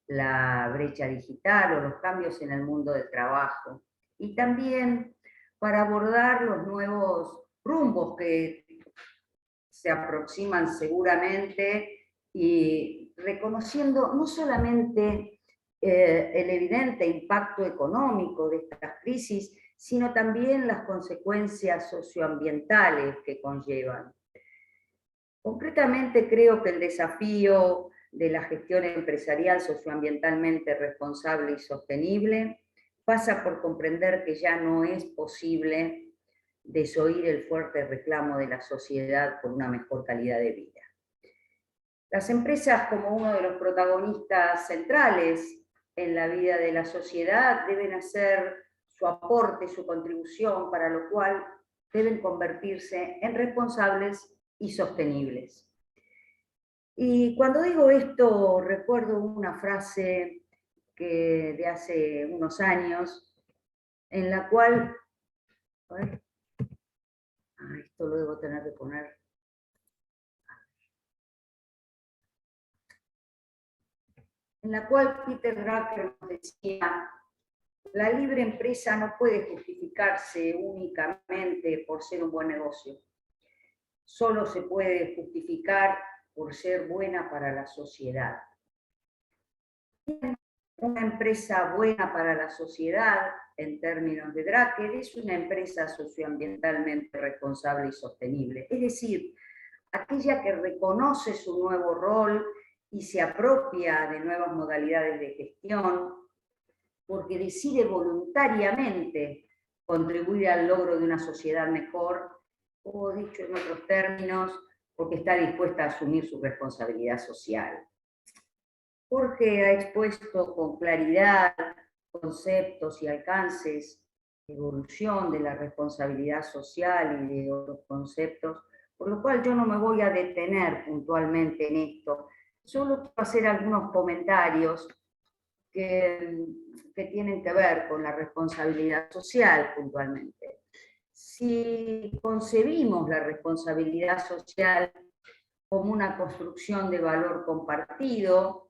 la brecha digital o los cambios en el mundo del trabajo. Y también para abordar los nuevos rumbos que se aproximan seguramente y reconociendo no solamente el evidente impacto económico de estas crisis, sino también las consecuencias socioambientales que conllevan. Concretamente, creo que el desafío de la gestión empresarial socioambientalmente responsable y sostenible pasa por comprender que ya no es posible desoír el fuerte reclamo de la sociedad por una mejor calidad de vida. Las empresas, como uno de los protagonistas centrales en la vida de la sociedad, deben hacer su aporte, su contribución, para lo cual deben convertirse en responsables y sostenibles. Y cuando digo esto, recuerdo una frase de hace unos años, en la cual, esto lo debo tener que poner, en la cual Peter Drucker nos decía: La libre empresa no puede justificarse únicamente por ser un buen negocio. Solo se puede justificar por ser buena para la sociedad. Una empresa buena para la sociedad, en términos de Drucker, es una empresa socioambientalmente responsable y sostenible. Es decir, aquella que reconoce su nuevo rol y se apropia de nuevas modalidades de gestión, porque decide voluntariamente contribuir al logro de una sociedad mejor, o dicho en otros términos, porque está dispuesta a asumir su responsabilidad social. Jorge ha expuesto con claridad conceptos y alcances de evolución de la responsabilidad social y de otros conceptos, por lo cual yo no me voy a detener puntualmente en esto. Solo quiero hacer algunos comentarios que tienen que ver con la responsabilidad social puntualmente. Si concebimos la responsabilidad social como una construcción de valor compartido,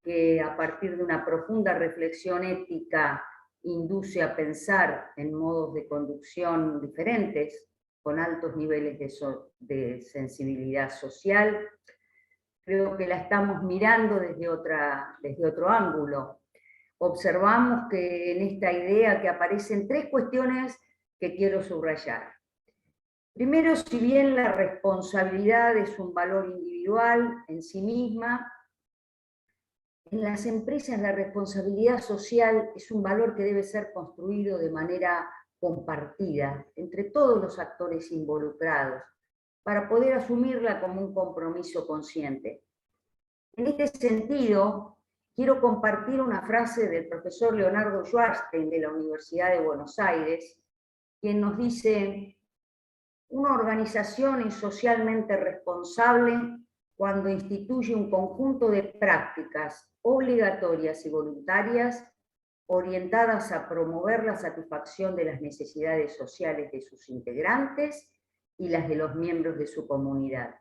que a partir de una profunda reflexión ética induce a pensar en modos de conducción diferentes, con altos niveles de sensibilidad social, creo que la estamos mirando desde otro ángulo. Observamos que en esta idea que aparecen tres cuestiones que quiero subrayar. Primero, si bien la responsabilidad es un valor individual en sí misma, en las empresas la responsabilidad social es un valor que debe ser construido de manera compartida entre todos los actores involucrados para poder asumirla como un compromiso consciente. En este sentido, quiero compartir una frase del profesor Leonardo Schwartzstein de la Universidad de Buenos Aires, quien nos dice: una organización es socialmente responsable cuando instituye un conjunto de prácticas obligatorias y voluntarias orientadas a promover la satisfacción de las necesidades sociales de sus integrantes y las de los miembros de su comunidad.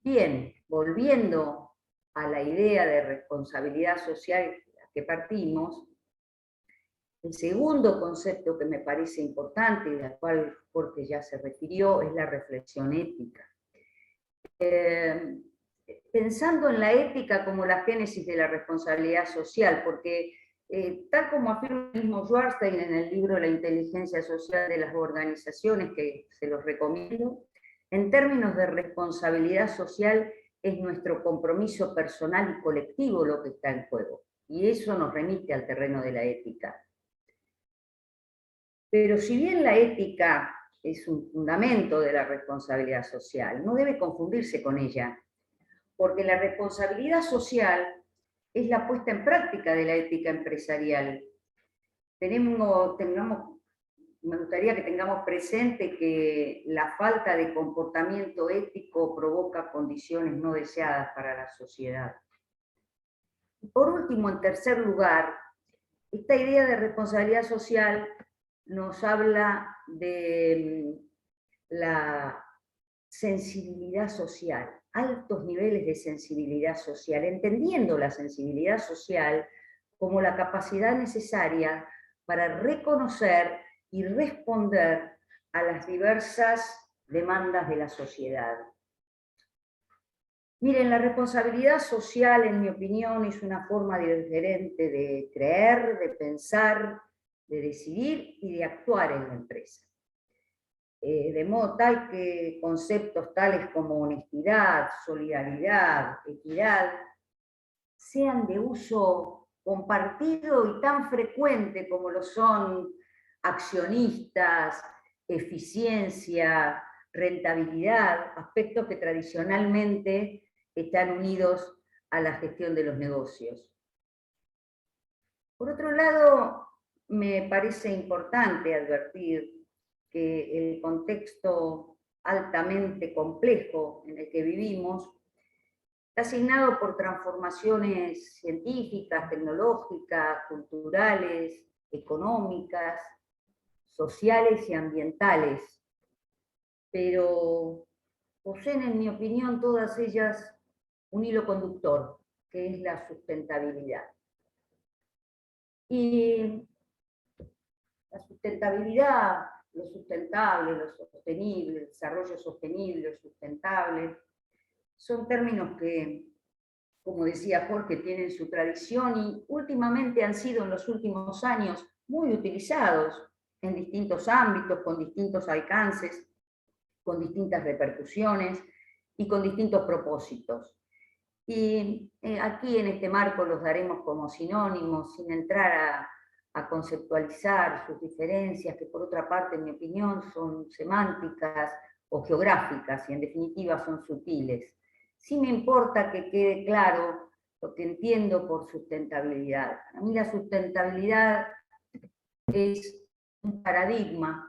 Bien, volviendo a la idea de responsabilidad social de la que partimos, el segundo concepto que me parece importante y al cual Jorge ya se refirió es la reflexión ética. Pensando en la ética como la génesis de la responsabilidad social, porque tal como afirma el mismo Schwartzstein en el libro La inteligencia social de las organizaciones, que se los recomiendo, en términos de responsabilidad social es nuestro compromiso personal y colectivo lo que está en juego, y eso nos remite al terreno de la ética. Pero si bien la ética es un fundamento de la responsabilidad social, no debe confundirse con ella, porque la responsabilidad social es la puesta en práctica de la ética empresarial. Me gustaría que tengamos presente que la falta de comportamiento ético provoca condiciones no deseadas para la sociedad. Y por último, en tercer lugar, esta idea de responsabilidad social nos habla de la sensibilidad social, altos niveles de sensibilidad social, entendiendo la sensibilidad social como la capacidad necesaria para reconocer y responder a las diversas demandas de la sociedad. Miren, la responsabilidad social, en mi opinión, es una forma diferente de creer, de pensar, de decidir y de actuar en la empresa. De modo tal que conceptos tales como honestidad, solidaridad, equidad, sean de uso compartido y tan frecuente como lo son accionistas, eficiencia, rentabilidad, aspectos que tradicionalmente están unidos a la gestión de los negocios. Por otro lado, me parece importante advertir que el contexto altamente complejo en el que vivimos está asignado por transformaciones científicas, tecnológicas, culturales, económicas, sociales y ambientales, pero poseen, en mi opinión, todas ellas un hilo conductor, que es la sustentabilidad. Y la sustentabilidad, lo sustentable, lo sostenible, el desarrollo sostenible, lo sustentable, son términos que, como decía Jorge, tienen su tradición y últimamente han sido en los últimos años muy utilizados en distintos ámbitos, con distintos alcances, con distintas repercusiones y con distintos propósitos. Y aquí en este marco los daremos como sinónimos, sin entrar a conceptualizar sus diferencias, que por otra parte, en mi opinión, son semánticas o geográficas y en definitiva son sutiles. Sí me importa que quede claro lo que entiendo por sustentabilidad. A mí la sustentabilidad es un paradigma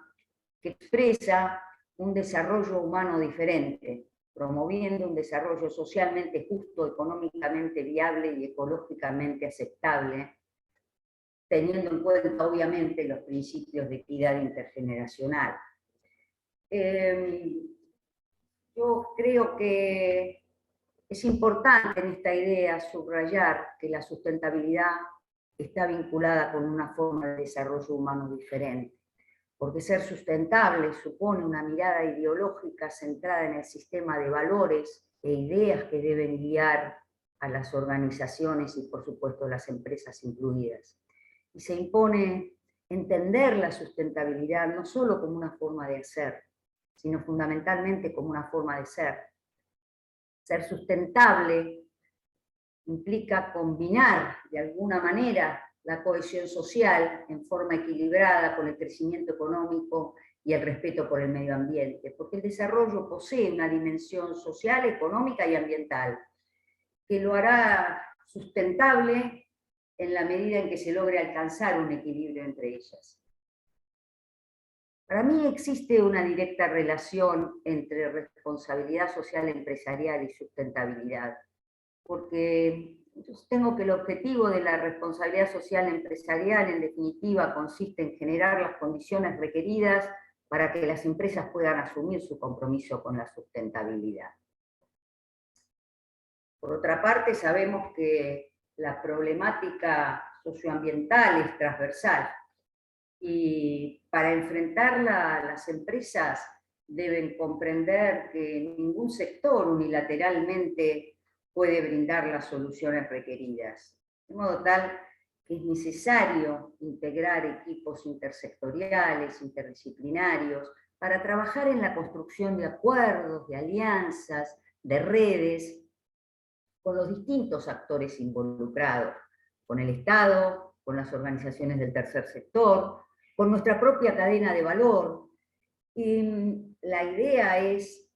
que expresa un desarrollo humano diferente, promoviendo un desarrollo socialmente justo, económicamente viable y ecológicamente aceptable, teniendo en cuenta obviamente los principios de equidad intergeneracional. Yo creo que es importante en esta idea subrayar que la sustentabilidad está vinculada con una forma de desarrollo humano diferente, porque ser sustentable supone una mirada ideológica centrada en el sistema de valores e ideas que deben guiar a las organizaciones y por supuesto las empresas incluidas. Y se impone entender la sustentabilidad no solo como una forma de hacer, sino fundamentalmente como una forma de ser. Ser sustentable implica combinar de alguna manera la cohesión social en forma equilibrada con el crecimiento económico y el respeto por el medio ambiente, porque el desarrollo posee una dimensión social, económica y ambiental, que lo hará sustentable en la medida en que se logre alcanzar un equilibrio entre ellas. Para mí existe una directa relación entre responsabilidad social empresarial y sustentabilidad, porque yo sostengo que el objetivo de la responsabilidad social empresarial, en definitiva, consiste en generar las condiciones requeridas para que las empresas puedan asumir su compromiso con la sustentabilidad. Por otra parte, sabemos que la problemática socioambiental es transversal y para enfrentarla las empresas deben comprender que ningún sector unilateralmente puede brindar las soluciones requeridas. De modo tal que es necesario integrar equipos intersectoriales, interdisciplinarios, para trabajar en la construcción de acuerdos, de alianzas, de redes, con los distintos actores involucrados, con el Estado, con las organizaciones del tercer sector, con nuestra propia cadena de valor. Y la idea es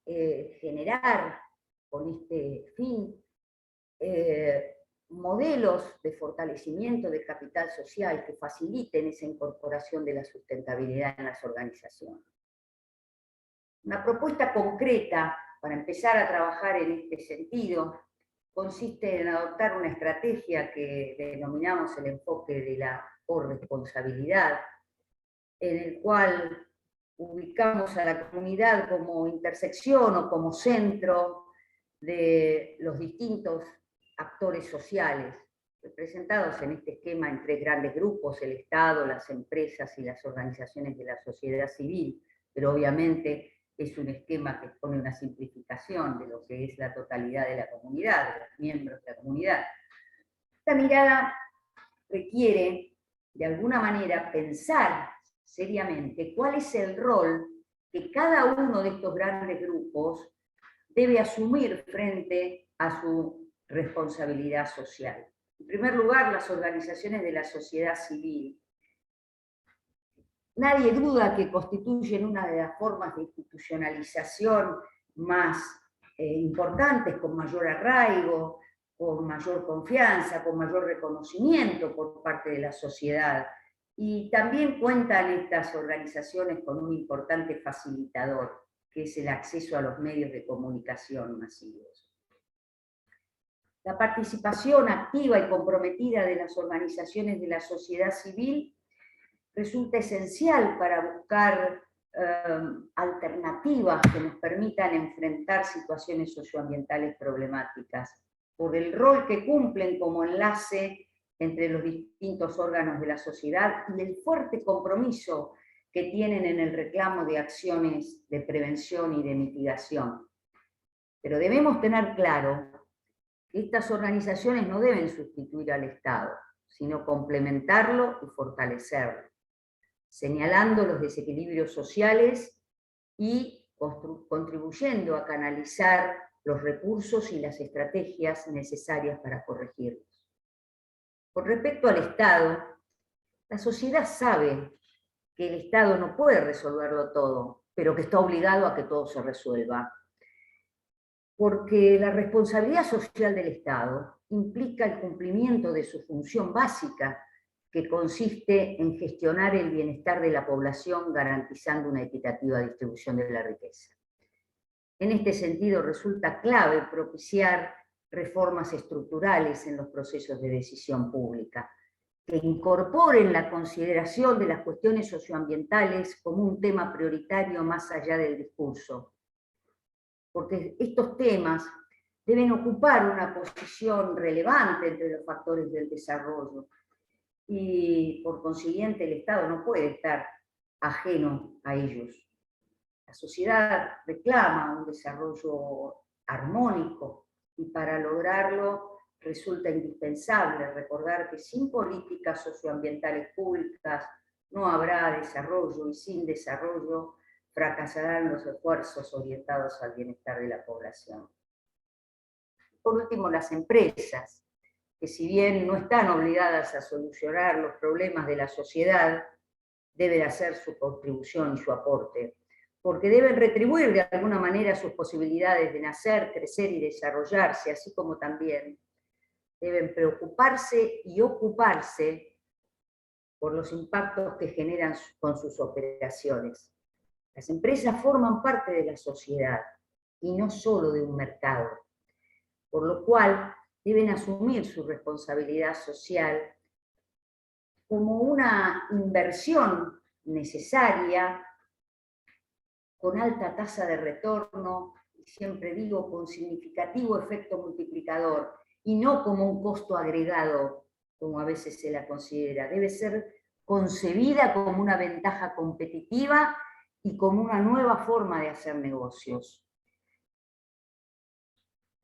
generar con este fin modelos de fortalecimiento del capital social que faciliten esa incorporación de la sustentabilidad en las organizaciones. Una propuesta concreta para empezar a trabajar en este sentido consiste en adoptar una estrategia que denominamos el enfoque de la corresponsabilidad, en el cual ubicamos a la comunidad como intersección o como centro de los distintos actores sociales, representados en este esquema en tres grandes grupos: el Estado, las empresas y las organizaciones de la sociedad civil, pero obviamente es un esquema que pone una simplificación de lo que es la totalidad de la comunidad, de los miembros de la comunidad. Esta mirada requiere, de alguna manera, pensar seriamente cuál es el rol que cada uno de estos grandes grupos debe asumir frente a su responsabilidad social. En primer lugar, las organizaciones de la sociedad civil. Nadie duda que constituyen una de las formas de institucionalización más importantes, con mayor arraigo, con mayor confianza, con mayor reconocimiento por parte de la sociedad. Y también cuentan estas organizaciones con un importante facilitador, que es el acceso a los medios de comunicación masivos. La participación activa y comprometida de las organizaciones de la sociedad civil resulta esencial para buscar alternativas que nos permitan enfrentar situaciones socioambientales problemáticas, por el rol que cumplen como enlace entre los distintos órganos de la sociedad y el fuerte compromiso que tienen en el reclamo de acciones de prevención y de mitigación. Pero debemos tener claro que estas organizaciones no deben sustituir al Estado, sino complementarlo y fortalecerlo, señalando los desequilibrios sociales y contribuyendo a canalizar los recursos y las estrategias necesarias para corregirlos. Con respecto al Estado, la sociedad sabe que el Estado no puede resolverlo todo, pero que está obligado a que todo se resuelva. Porque la responsabilidad social del Estado implica el cumplimiento de su función básica, que consiste en gestionar el bienestar de la población garantizando una equitativa distribución de la riqueza. En este sentido, resulta clave propiciar reformas estructurales en los procesos de decisión pública, que incorporen la consideración de las cuestiones socioambientales como un tema prioritario más allá del discurso. Porque estos temas deben ocupar una posición relevante entre los factores del desarrollo y, por consiguiente, el Estado no puede estar ajeno a ellos. La sociedad reclama un desarrollo armónico y para lograrlo resulta indispensable recordar que sin políticas socioambientales públicas no habrá desarrollo y sin desarrollo fracasarán los esfuerzos orientados al bienestar de la población. Por último, las empresas, que si bien no están obligadas a solucionar los problemas de la sociedad, deben hacer su contribución y su aporte, porque deben retribuir de alguna manera sus posibilidades de nacer, crecer y desarrollarse, así como también deben preocuparse y ocuparse por los impactos que generan con sus operaciones. Las empresas forman parte de la sociedad y no solo de un mercado, por lo cual deben asumir su responsabilidad social como una inversión necesaria, con alta tasa de retorno, y siempre digo con significativo efecto multiplicador, y no como un costo agregado, como a veces se la considera. Debe ser concebida como una ventaja competitiva y como una nueva forma de hacer negocios.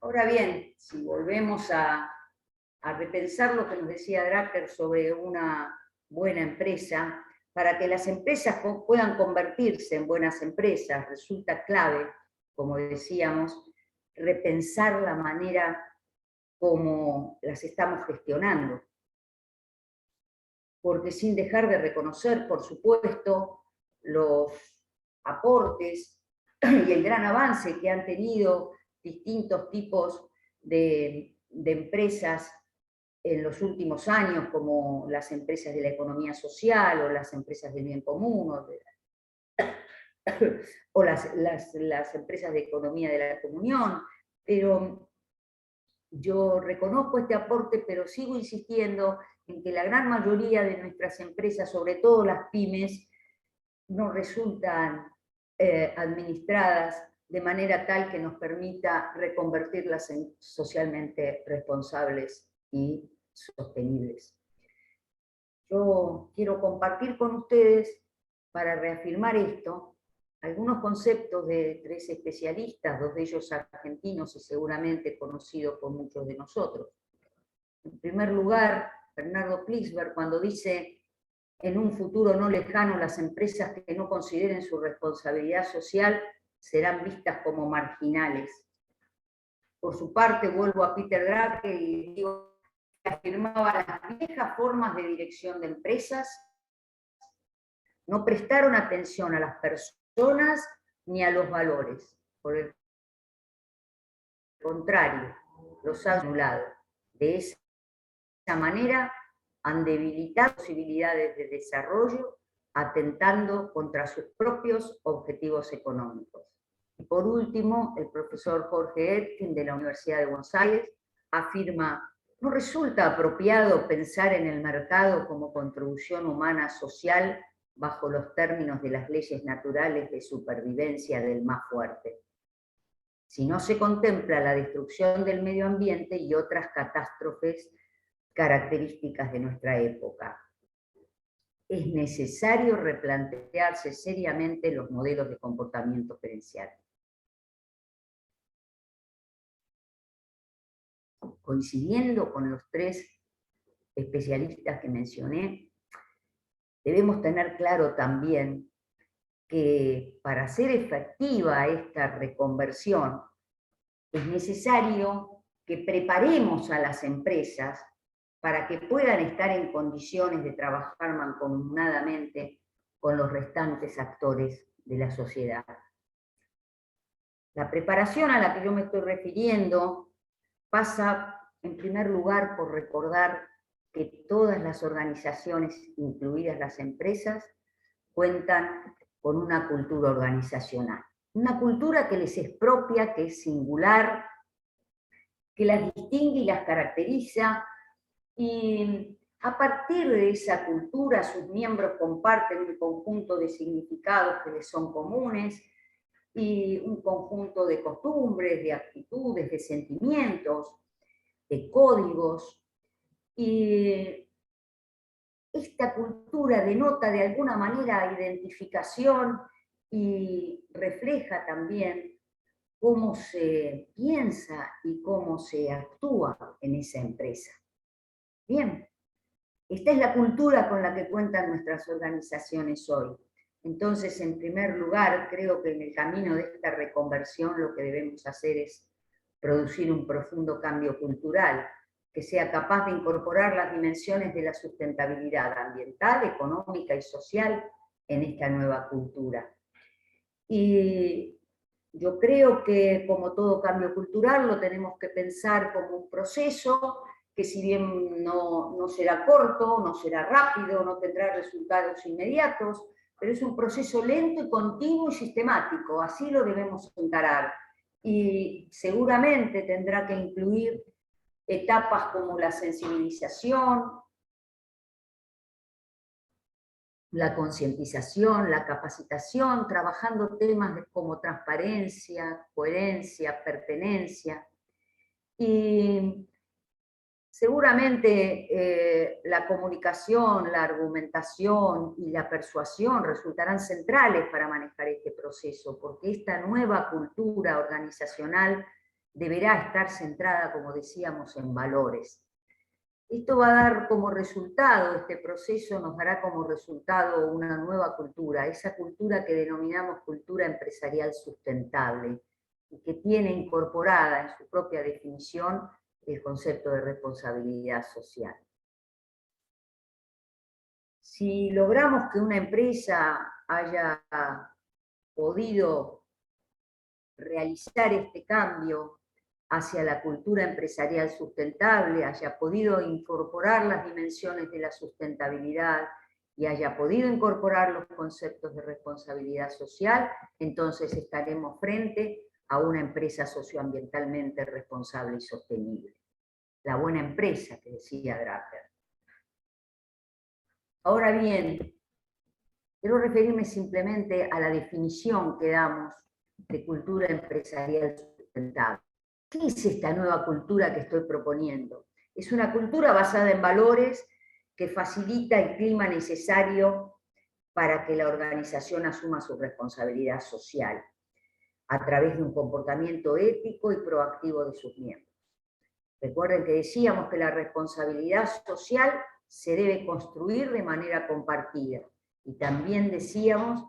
Ahora bien, si volvemos a repensar lo que nos decía Drucker sobre una buena empresa, para que las empresas puedan convertirse en buenas empresas, resulta clave, como decíamos, repensar la manera como las estamos gestionando. Porque sin dejar de reconocer, por supuesto, los aportes y el gran avance que han tenido distintos tipos de empresas en los últimos años, como las empresas de la economía social o las empresas del bien común o las empresas de economía de la comunión, pero yo reconozco este aporte, pero sigo insistiendo en que la gran mayoría de nuestras empresas, sobre todo las pymes, no resultan administradas de manera tal que nos permita reconvertirlas en socialmente responsables y sostenibles. Yo quiero compartir con ustedes, para reafirmar esto, algunos conceptos de 3 especialistas, 2 de ellos argentinos y seguramente conocidos por muchos de nosotros. En primer lugar, Bernardo Klicksberg, cuando dice: en un futuro no lejano, las empresas que no consideren su responsabilidad social serán vistas como marginales. Por su parte, vuelvo a Peter Drucker y digo que afirmaba: las viejas formas de dirección de empresas no prestaron atención a las personas ni a los valores. Por el contrario, los han anulado. De esa manera han debilitado posibilidades de desarrollo, atentando contra sus propios objetivos económicos. Y por último, el profesor Jorge Etkin de la Universidad de Buenos Aires afirma: no resulta apropiado pensar en el mercado como contribución humana social bajo los términos de las leyes naturales de supervivencia del más fuerte. Si no se contempla la destrucción del medio ambiente y otras catástrofes características de nuestra época. Es necesario replantearse seriamente los modelos de comportamiento gerencial. Coincidiendo con los tres especialistas que mencioné, debemos tener claro también que para hacer efectiva esta reconversión es necesario que preparemos a las empresas para que puedan estar en condiciones de trabajar mancomunadamente con los restantes actores de la sociedad. La preparación a la que yo me estoy refiriendo pasa, en primer lugar, por recordar que todas las organizaciones, incluidas las empresas, cuentan con una cultura organizacional. Una cultura que les es propia, que es singular, que las distingue y las caracteriza, y a partir de esa cultura sus miembros comparten un conjunto de significados que les son comunes y un conjunto de costumbres, de actitudes, de sentimientos, de códigos. Y esta cultura denota de alguna manera identificación y refleja también cómo se piensa y cómo se actúa en esa empresa. Bien, esta es la cultura con la que cuentan nuestras organizaciones hoy. Entonces, en primer lugar, creo que en el camino de esta reconversión lo que debemos hacer es producir un profundo cambio cultural que sea capaz de incorporar las dimensiones de la sustentabilidad ambiental, económica y social en esta nueva cultura. Y yo creo que, como todo cambio cultural, lo tenemos que pensar como un proceso que, si bien no será corto, no será rápido, no tendrá resultados inmediatos, pero es un proceso lento y continuo y sistemático, así lo debemos encarar. Y seguramente tendrá que incluir etapas como la sensibilización, la concientización, la capacitación, trabajando temas como transparencia, coherencia, pertenencia. Y seguramente la comunicación, la argumentación y la persuasión resultarán centrales para manejar este proceso, porque esta nueva cultura organizacional deberá estar centrada, como decíamos, en valores. Esto va a dar como resultado, este proceso nos dará como resultado una nueva cultura, esa cultura que denominamos cultura empresarial sustentable, y que tiene incorporada en su propia definición el concepto de responsabilidad social. Si logramos que una empresa haya podido realizar este cambio hacia la cultura empresarial sustentable, haya podido incorporar las dimensiones de la sustentabilidad y haya podido incorporar los conceptos de responsabilidad social, entonces estaremos frente a una empresa socioambientalmente responsable y sostenible. La buena empresa, que decía Draper. Ahora bien, quiero referirme simplemente a la definición que damos de cultura empresarial sustentable. ¿Qué es esta nueva cultura que estoy proponiendo? Es una cultura basada en valores que facilita el clima necesario para que la organización asuma su responsabilidad social a través de un comportamiento ético y proactivo de sus miembros. Recuerden que decíamos que la responsabilidad social se debe construir de manera compartida. Y también decíamos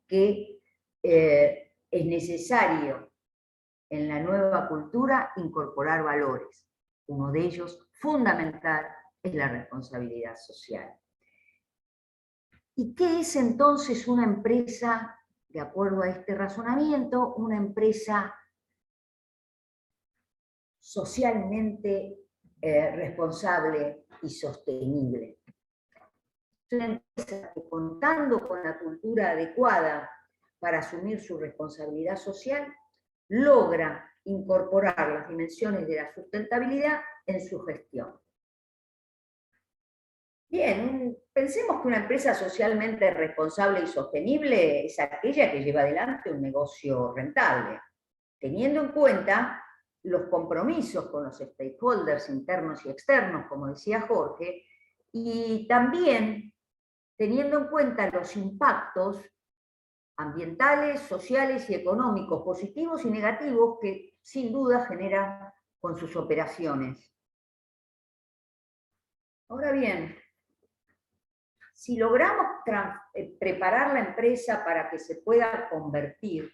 que es necesario en la nueva cultura incorporar valores. Uno de ellos, fundamental, es la responsabilidad social. ¿Y qué es entonces una empresa, de acuerdo a este razonamiento, una empresa socialmente responsable y sostenible? Es una empresa que, contando con la cultura adecuada para asumir su responsabilidad social, logra incorporar las dimensiones de la sustentabilidad en su gestión. Bien, pensemos que una empresa socialmente responsable y sostenible es aquella que lleva adelante un negocio rentable, teniendo en cuenta los compromisos con los stakeholders internos y externos, como decía Jorge, y también teniendo en cuenta los impactos ambientales, sociales y económicos, positivos y negativos, que sin duda genera con sus operaciones. Ahora bien, si logramos preparar la empresa para que se pueda convertir,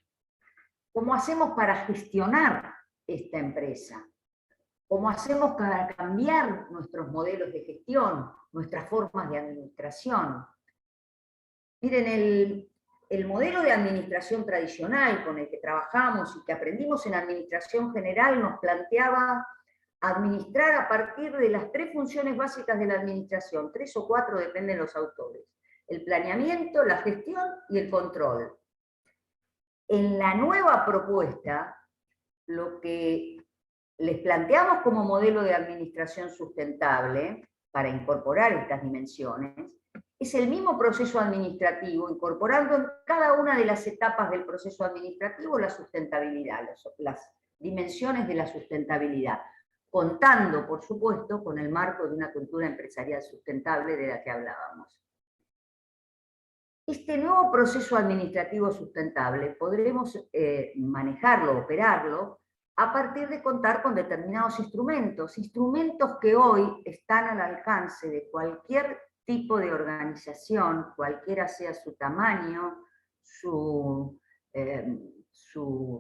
¿cómo hacemos para gestionar esta empresa? ¿Cómo hacemos para cambiar nuestros modelos de gestión, nuestras formas de administración? Miren, el modelo de administración tradicional con el que trabajamos y que aprendimos en administración general nos planteaba administrar a partir de las 3 funciones básicas de la administración, 3 o 4 dependen de los autores: el planeamiento, la gestión y el control. En la nueva propuesta, lo que les planteamos como modelo de administración sustentable, para incorporar estas dimensiones, es el mismo proceso administrativo, incorporando en cada una de las etapas del proceso administrativo la sustentabilidad, las dimensiones de la sustentabilidad, contando, por supuesto, con el marco de una cultura empresarial sustentable de la que hablábamos. Este nuevo proceso administrativo sustentable podremos manejarlo, operarlo, a partir de contar con determinados instrumentos que hoy están al alcance de cualquier tipo de organización, cualquiera sea su tamaño, su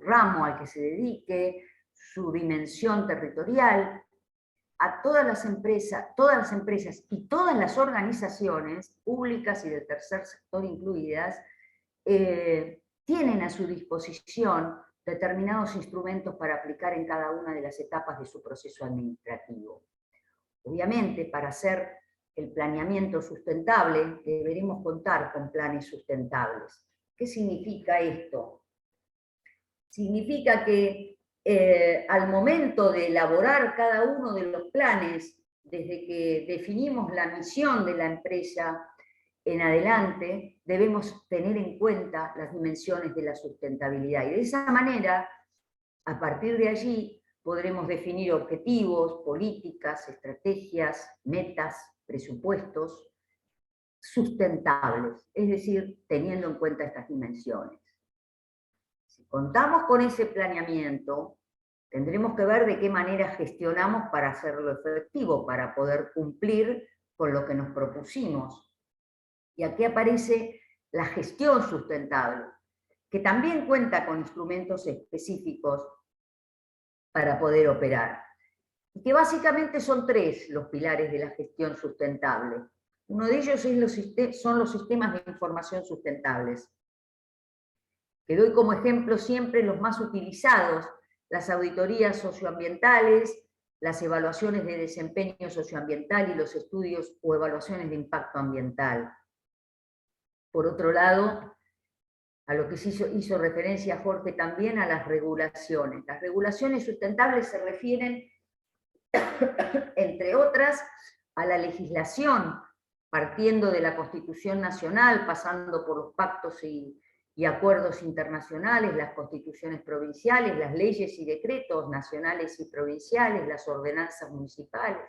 ramo al que se dedique, su dimensión territorial. A todas las empresas y todas las organizaciones públicas y del tercer sector incluidas tienen a su disposición determinados instrumentos para aplicar en cada una de las etapas de su proceso administrativo. Obviamente, para hacer el planeamiento sustentable deberemos contar con planes sustentables. ¿Qué significa esto? Significa que al momento de elaborar cada uno de los planes, desde que definimos la misión de la empresa en adelante, debemos tener en cuenta las dimensiones de la sustentabilidad. Y de esa manera, a partir de allí, podremos definir objetivos, políticas, estrategias, metas, presupuestos sustentables, es decir, teniendo en cuenta estas dimensiones. Si contamos con ese planeamiento, tendremos que ver de qué manera gestionamos para hacerlo efectivo, para poder cumplir con lo que nos propusimos. Y aquí aparece la gestión sustentable, que también cuenta con instrumentos específicos para poder operar. Y que básicamente son 3 los pilares de la gestión sustentable. Uno de ellos son los sistemas de información sustentables, que doy como ejemplo siempre los más utilizados: las auditorías socioambientales, las evaluaciones de desempeño socioambiental y los estudios o evaluaciones de impacto ambiental. Por otro lado, a lo que hizo referencia Jorge también, a las regulaciones. Las regulaciones sustentables se refieren, entre otras, a la legislación, partiendo de la Constitución Nacional, pasando por los pactos y acuerdos internacionales, las constituciones provinciales, las leyes y decretos nacionales y provinciales, las ordenanzas municipales,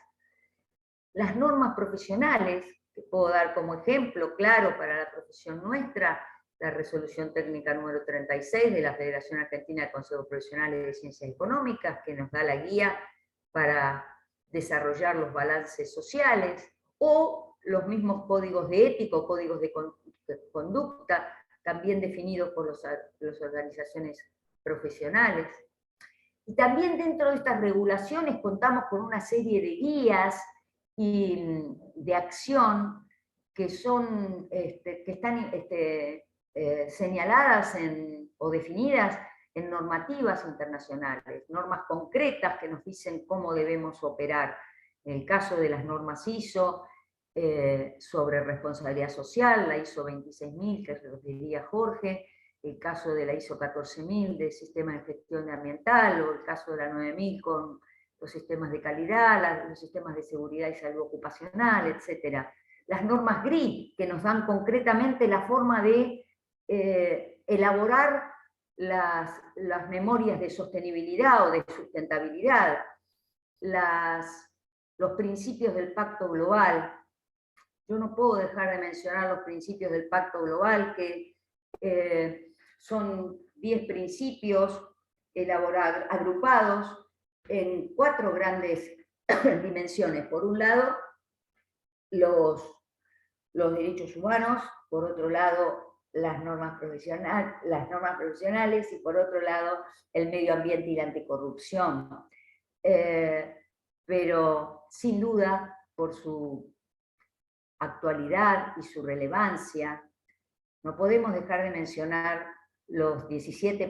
las normas profesionales, que puedo dar como ejemplo claro para la profesión nuestra, la resolución técnica número 36 de la Federación Argentina de Consejos Profesionales de Ciencias Económicas, que nos da la guía para desarrollar los balances sociales, o los mismos códigos de ética o códigos de conducta, también definidos por las organizaciones profesionales. Y también dentro de estas regulaciones contamos con una serie de guías y de acción que están señaladas o definidas en normativas internacionales, normas concretas que nos dicen cómo debemos operar. En el caso de las normas ISO, sobre responsabilidad social, la ISO 26000, que referiría Jorge, el caso de la ISO 14000 de sistema de gestión ambiental, o el caso de la 9000 con los sistemas de calidad, los sistemas de seguridad y salud ocupacional, etc. Las normas GRI, que nos dan concretamente la forma de elaborar las memorias de sostenibilidad o de sustentabilidad, los principios del Pacto Global. Yo no puedo dejar de mencionar los principios del Pacto Global, que son 10 principios agrupados en 4 grandes dimensiones. Por un lado, los derechos humanos, por otro lado, las normas profesionales y por otro lado, el medio ambiente y la anticorrupción. Pero sin duda, por su actualidad y su relevancia, no podemos dejar de mencionar los 17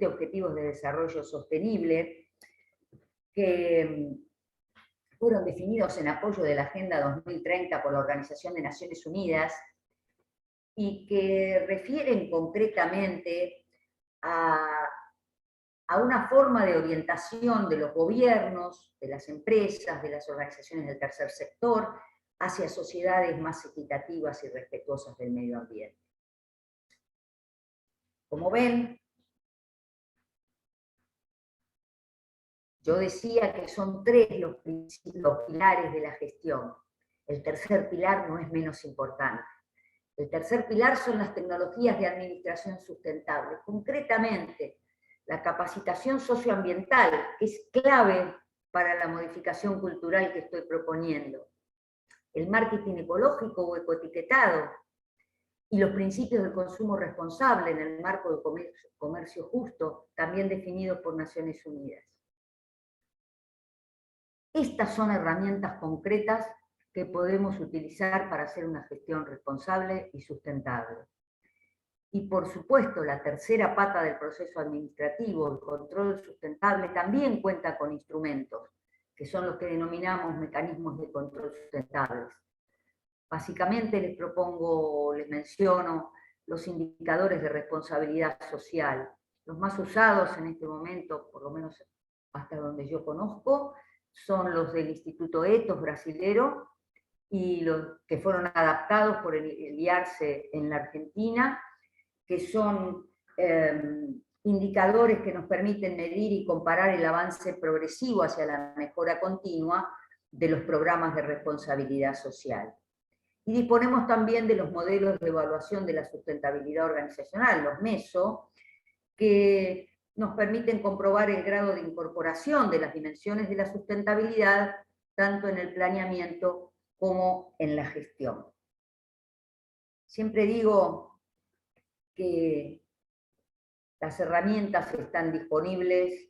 Objetivos de Desarrollo Sostenible que fueron definidos en apoyo de la Agenda 2030 por la Organización de Naciones Unidas y que refieren concretamente a una forma de orientación de los gobiernos, de las empresas, de las organizaciones del tercer sector, hacia sociedades más equitativas y respetuosas del medio ambiente. Como ven, yo decía que son 3 los pilares de la gestión. El tercer pilar no es menos importante. El tercer pilar son las tecnologías de administración sustentable. Concretamente, la capacitación socioambiental, que es clave para la modificación cultural que estoy proponiendo. El marketing ecológico o ecoetiquetado, y los principios del consumo responsable en el marco del comercio justo, también definidos por Naciones Unidas. Estas son herramientas concretas que podemos utilizar para hacer una gestión responsable y sustentable. Y por supuesto, la tercera pata del proceso administrativo, el control sustentable, también cuenta con instrumentos, que son los que denominamos mecanismos de control sustentables. Básicamente les menciono los indicadores de responsabilidad social. Los más usados en este momento, por lo menos hasta donde yo conozco, son los del Instituto Ethos brasilero y los que fueron adaptados por el IARCE en la Argentina, que son indicadores que nos permiten medir y comparar el avance progresivo hacia la mejora continua de los programas de responsabilidad social. Y disponemos también de los modelos de evaluación de la sustentabilidad organizacional, los MESO, que nos permiten comprobar el grado de incorporación de las dimensiones de la sustentabilidad, tanto en el planeamiento como en la gestión. Siempre digo que las herramientas están disponibles,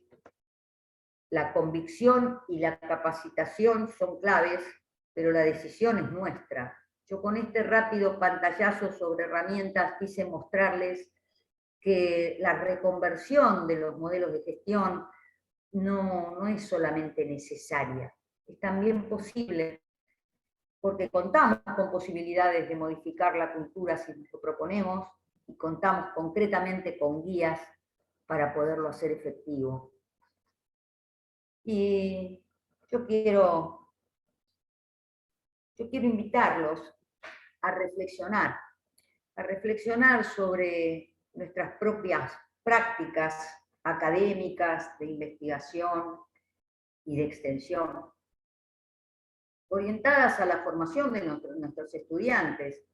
la convicción y la capacitación son claves, pero la decisión es nuestra. Yo con este rápido pantallazo sobre herramientas quise mostrarles que la reconversión de los modelos de gestión no es solamente necesaria, es también posible, porque contamos con posibilidades de modificar la cultura si lo proponemos, y contamos concretamente con guías para poderlo hacer efectivo. Y yo quiero invitarlos a reflexionar sobre nuestras propias prácticas académicas, de investigación y de extensión, orientadas a la formación de nuestros estudiantes.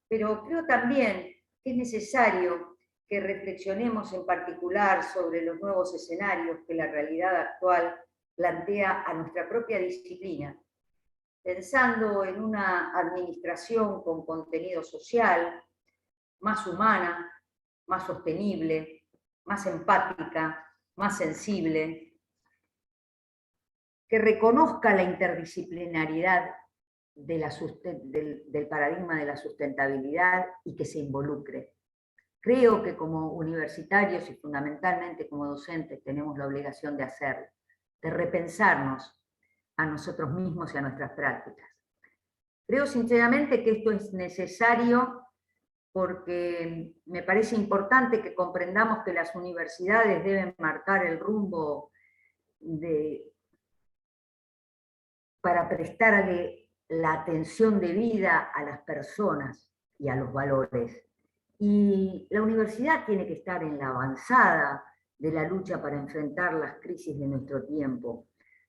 Pero creo también que es necesario que reflexionemos en particular sobre los nuevos escenarios que la realidad actual plantea a nuestra propia disciplina, pensando en una administración con contenido social, más humana, más sostenible, más empática, más sensible, que reconozca la interdisciplinariedad del paradigma de la sustentabilidad y que se involucre. Creo que como universitarios y fundamentalmente como docentes tenemos la obligación de hacerlo, de repensarnos a nosotros mismos y a nuestras prácticas. Creo sinceramente que esto es necesario porque me parece importante que comprendamos que las universidades deben marcar el rumbo para prestarle la atención debida a las personas y a los valores. Y la universidad tiene que estar en la avanzada de la lucha para enfrentar las crisis de nuestro tiempo,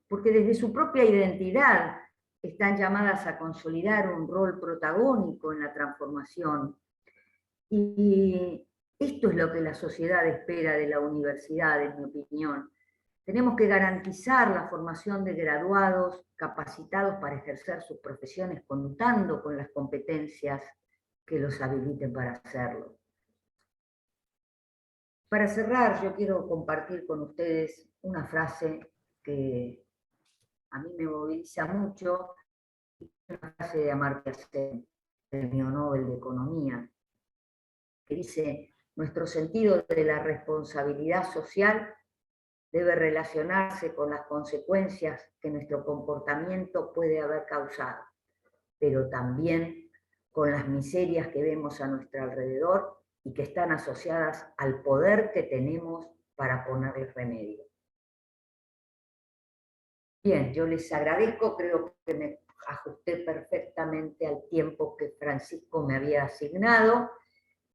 porque desde su propia identidad están llamadas a consolidar un rol protagónico en la transformación. Y esto es lo que la sociedad espera de la universidad, en mi opinión. Tenemos que garantizar la formación de graduados capacitados para ejercer sus profesiones, contando con las competencias que los habiliten para hacerlo. Para cerrar, yo quiero compartir con ustedes una frase que a mí me moviliza mucho, una frase de Amartya Sen, Premio Nobel de Economía, que dice: nuestro sentido de la responsabilidad social debe relacionarse con las consecuencias que nuestro comportamiento puede haber causado, pero también con las miserias que vemos a nuestro alrededor y que están asociadas al poder que tenemos para ponerles remedio. Bien, yo les agradezco, creo que me ajusté perfectamente al tiempo que Francisco me había asignado.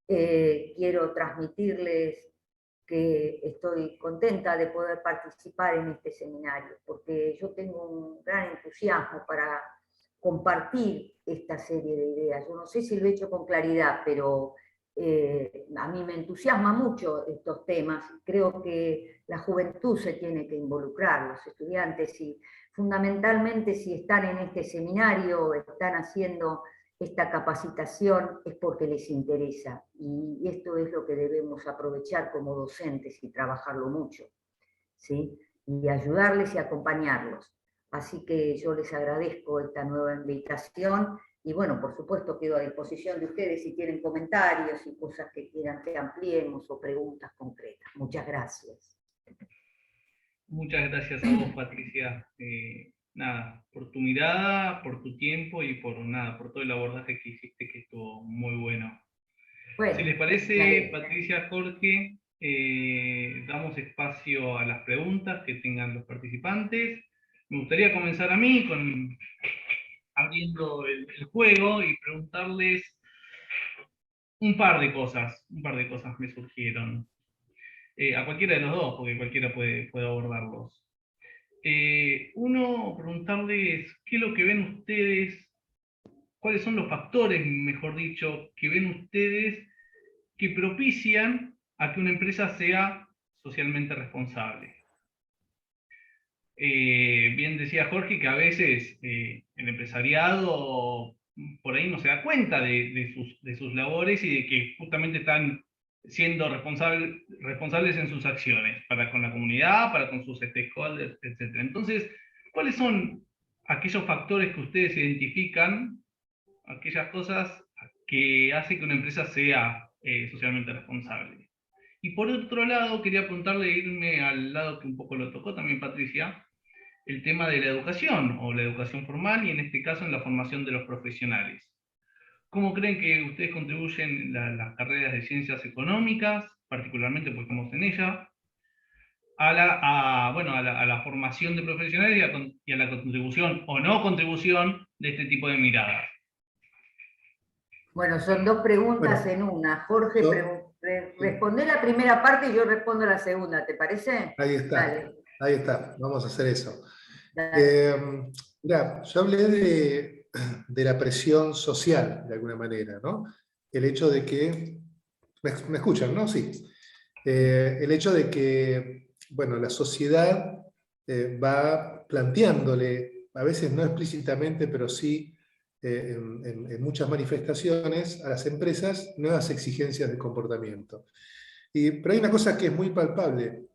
Quiero transmitirles que estoy contenta de poder participar en este seminario, porque yo tengo un gran entusiasmo para compartir esta serie de ideas. Yo no sé si lo he hecho con claridad, pero a mí me entusiasma mucho estos temas. Creo que la juventud se tiene que involucrar, los estudiantes, y fundamentalmente si están en este seminario, están haciendo esta capacitación, es porque les interesa, y esto es lo que debemos aprovechar como docentes y trabajarlo mucho, ¿sí? Y ayudarles y acompañarlos. Así que yo les agradezco esta nueva invitación, y bueno, por supuesto quedo a disposición de ustedes si tienen comentarios y cosas que quieran que ampliemos o preguntas concretas. Muchas gracias. Muchas gracias a vos, Patricia. Nada, por tu mirada, por tu tiempo y por todo el abordaje que hiciste, que estuvo muy bueno. Bueno, si les parece, Patricia, Jorge, damos espacio a las preguntas que tengan los participantes. Me gustaría comenzar a mí abriendo el juego y preguntarles un par de cosas me surgieron. A cualquiera de los dos, porque cualquiera puede abordarlos. Uno, preguntarles qué es lo que ven ustedes, cuáles son los factores, mejor dicho, que ven ustedes que propician a que una empresa sea socialmente responsable. Bien decía Jorge que a veces el empresariado por ahí no se da cuenta de sus labores y de que justamente están siendo responsables en sus acciones, para con la comunidad, para con sus stakeholders, etc. Entonces, ¿cuáles son aquellos factores que ustedes identifican, aquellas cosas que hacen que una empresa sea socialmente responsable? Y por otro lado, quería preguntarle, irme al lado que un poco lo tocó también Patricia, el tema de la educación o la educación formal, y en este caso en la formación de los profesionales. ¿Cómo creen que ustedes contribuyen las carreras de ciencias económicas, particularmente porque estamos en ella, a la formación de profesionales y a la contribución o no contribución de este tipo de miradas? Bueno, son dos preguntas en una. Jorge, responde la primera parte y yo respondo la segunda, ¿te parece? Ahí está, Dale. ahí está, vamos a hacer eso. Dale. Mirá, yo hablé de la presión social, de alguna manera, ¿no? El hecho de que... ¿Me escuchan, no? Sí. El hecho de que, bueno, la sociedad va planteándole, a veces no explícitamente, pero sí en muchas manifestaciones, a las empresas nuevas exigencias de comportamiento. Pero hay una cosa que es muy palpable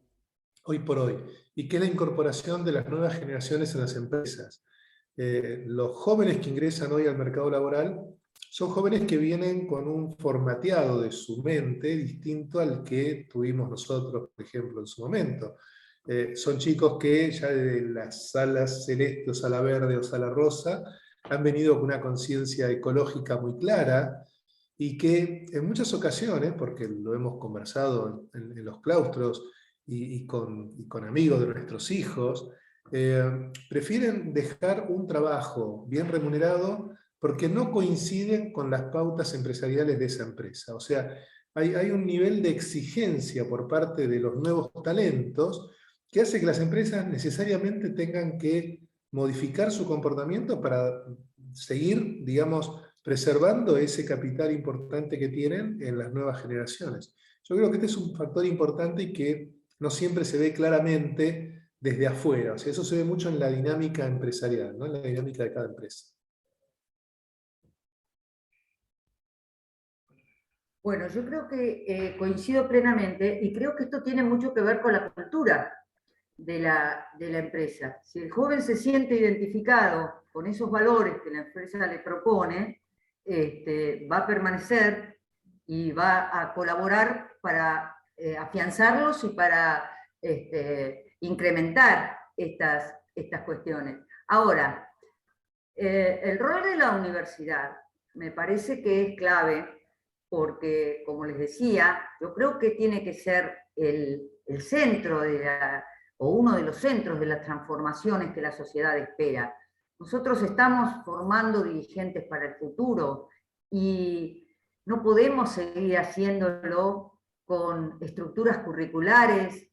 hoy por hoy, y que es la incorporación de las nuevas generaciones en las empresas. Los jóvenes que ingresan hoy al mercado laboral son jóvenes que vienen con un formateado de su mente distinto al que tuvimos nosotros, por ejemplo, en su momento. Son chicos que ya de las salas celeste o sala verde o sala rosa han venido con una conciencia ecológica muy clara, y que en muchas ocasiones, porque lo hemos conversado en los claustros y con amigos de nuestros hijos, prefieren dejar un trabajo bien remunerado porque no coinciden con las pautas empresariales de esa empresa. O sea, hay un nivel de exigencia por parte de los nuevos talentos que hace que las empresas necesariamente tengan que modificar su comportamiento para seguir, digamos, preservando ese capital importante que tienen en las nuevas generaciones. Yo creo que este es un factor importante y que no siempre se ve claramente desde afuera. O sea, eso se ve mucho en la dinámica empresarial, ¿no? En la dinámica de cada empresa. Bueno, yo creo que coincido plenamente y creo que esto tiene mucho que ver con la cultura de la empresa. Si el joven se siente identificado con esos valores que la empresa le propone, va a permanecer y va a colaborar para afianzarlos y para incrementar estas cuestiones. Ahora, el rol de la universidad me parece que es clave porque, como les decía, yo creo que tiene que ser el centro o uno de los centros de las transformaciones que la sociedad espera. Nosotros estamos formando dirigentes para el futuro y no podemos seguir haciéndolo con estructuras curriculares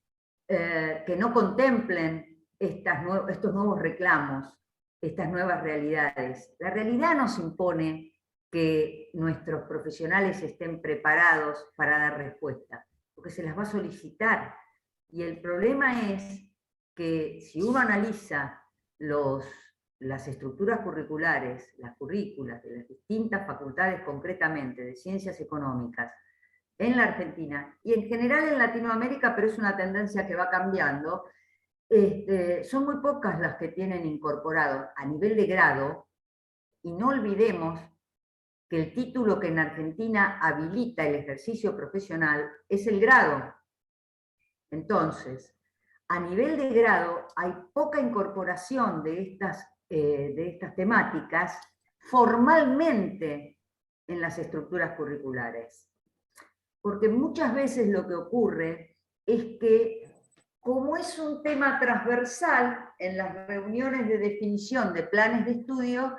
que no contemplen estos nuevos reclamos, estas nuevas realidades. La realidad nos impone que nuestros profesionales estén preparados para dar respuesta, porque se las va a solicitar. Y el problema es que si uno analiza las estructuras curriculares, las currículas de las distintas facultades concretamente de ciencias económicas en la Argentina y en general en Latinoamérica, pero es una tendencia que va cambiando, son muy pocas las que tienen incorporado a nivel de grado, y no olvidemos que el título que en Argentina habilita el ejercicio profesional es el grado. Entonces, a nivel de grado hay poca incorporación de estas temáticas formalmente en las estructuras curriculares. Porque muchas veces lo que ocurre es que, como es un tema transversal en las reuniones de definición de planes de estudio,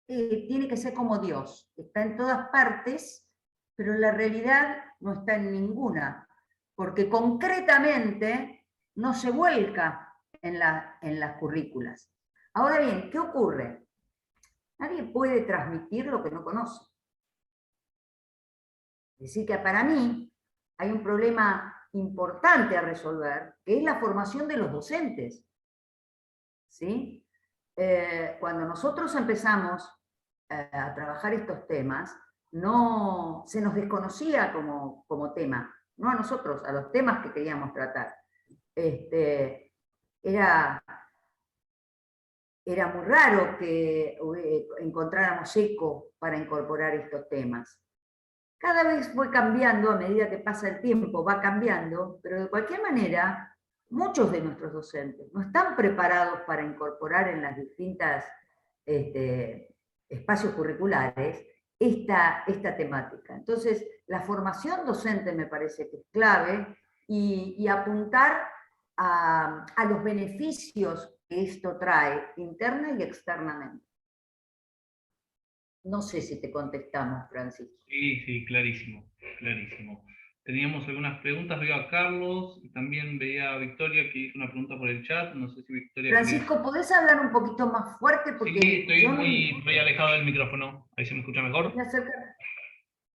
tiene que ser como Dios, está en todas partes, pero en la realidad no está en ninguna, porque concretamente no se vuelca en las currículas. Ahora bien, ¿qué ocurre? Nadie puede transmitir lo que no conoce. Es decir, que para mí hay un problema importante a resolver, que es la formación de los docentes. ¿Sí? Cuando nosotros empezamos a trabajar estos temas, no se nos desconocía como tema, no a nosotros, a los temas que queríamos tratar. Era muy raro que encontráramos eco para incorporar estos temas. Cada vez fue cambiando, a medida que pasa el tiempo va cambiando, pero de cualquier manera, muchos de nuestros docentes no están preparados para incorporar en las distintas espacios curriculares esta temática. Entonces, la formación docente me parece que es clave y apuntar a los beneficios que esto trae interna y externamente. No sé si te contestamos, Francisco. Sí, sí, clarísimo, clarísimo. Teníamos algunas preguntas, veo a Carlos, y también veía a Victoria que hizo una pregunta por el chat, no sé si Victoria... Francisco, ¿podés hablar un poquito más fuerte? Porque sí, estoy muy alejado del micrófono, ahí se me escucha mejor.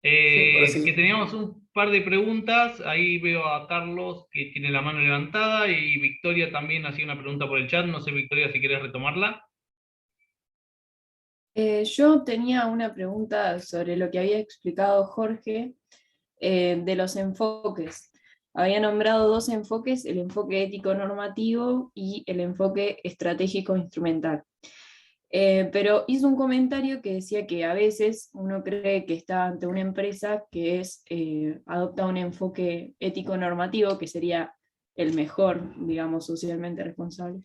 Sí. Que teníamos un par de preguntas, ahí veo a Carlos que tiene la mano levantada y Victoria también hacía una pregunta por el chat, no sé Victoria si querés retomarla. Yo tenía una pregunta sobre lo que había explicado Jorge de los enfoques. Había nombrado dos enfoques, el enfoque ético-normativo y el enfoque estratégico-instrumental. Pero hizo un comentario que decía que a veces uno cree que está ante una empresa que adopta un enfoque ético-normativo, que sería el mejor, digamos, socialmente responsable.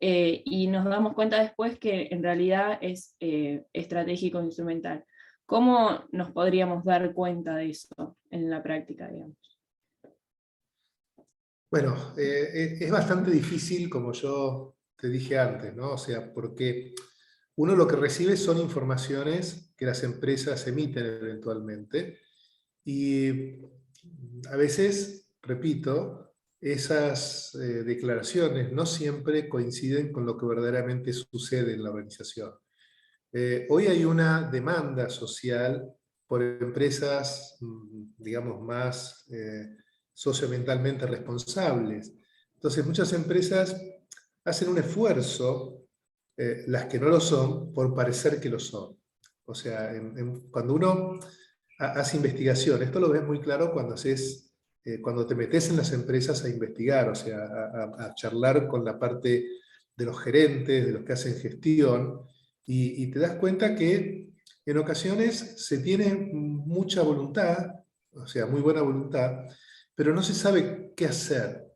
Y nos damos cuenta después que en realidad es estratégico instrumental. ¿Cómo nos podríamos dar cuenta de eso en la práctica, digamos? Bueno, es bastante difícil, como yo te dije antes, ¿no? O sea, porque uno lo que recibe son informaciones que las empresas emiten eventualmente, y a veces, repito, esas declaraciones no siempre coinciden con lo que verdaderamente sucede en la organización. Hoy hay una demanda social por empresas, digamos, más socioambientalmente responsables. Entonces, muchas empresas hacen un esfuerzo, las que no lo son, por parecer que lo son. O sea, cuando uno hace investigación, esto lo ves muy claro cuando te metes en las empresas a investigar, o sea, a charlar con la parte de los gerentes, de los que hacen gestión, y te das cuenta que en ocasiones se tiene mucha voluntad, o sea, muy buena voluntad, pero no se sabe qué hacer.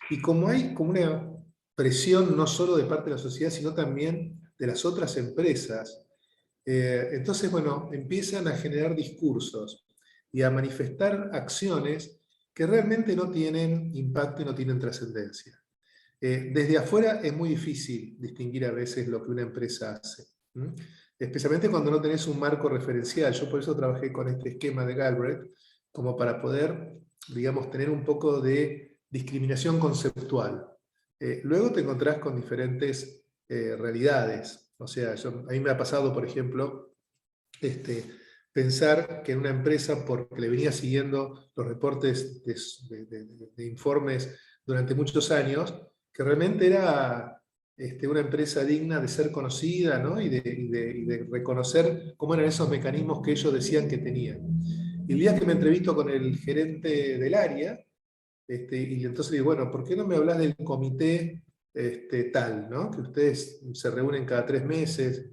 Y como hay como una presión no solo de parte de la sociedad, sino también de las otras empresas, entonces, bueno, empiezan a generar discursos y a manifestar acciones que realmente no tienen impacto y no tienen trascendencia. Desde afuera es muy difícil distinguir a veces lo que una empresa hace, ¿m? Especialmente cuando no tenés un marco referencial. Yo por eso trabajé con este esquema de Galbraith, como para poder, digamos, tener un poco de discriminación conceptual. Luego te encontrás con diferentes realidades. O sea, a mí me ha pasado, por ejemplo, pensar que en una empresa, porque le venía siguiendo los reportes de informes durante muchos años, que realmente era una empresa digna de ser conocida, ¿no? y de reconocer cómo eran esos mecanismos que ellos decían que tenían. Y el día que me entrevisto con el gerente del área, y entonces le digo, bueno, ¿por qué no me hablas del comité tal, ¿no? Que ustedes se reúnen cada 3 meses?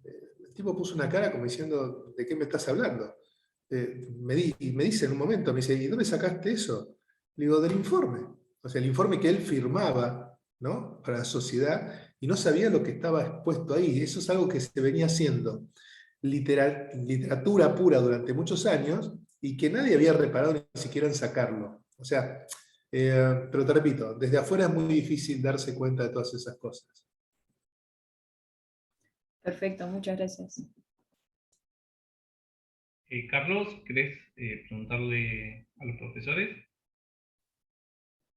El tipo puso una cara como diciendo, ¿de qué me estás hablando? Y me dice en un momento, me dice, ¿y dónde sacaste eso? Le digo, del informe. O sea, el informe que él firmaba, ¿no? Para la sociedad, y no sabía lo que estaba expuesto ahí. Eso es algo que se venía haciendo literatura pura durante muchos años y que nadie había reparado ni siquiera en sacarlo. O sea, pero te repito, desde afuera es muy difícil darse cuenta de todas esas cosas. Perfecto, muchas gracias. Carlos, ¿querés preguntarle a los profesores?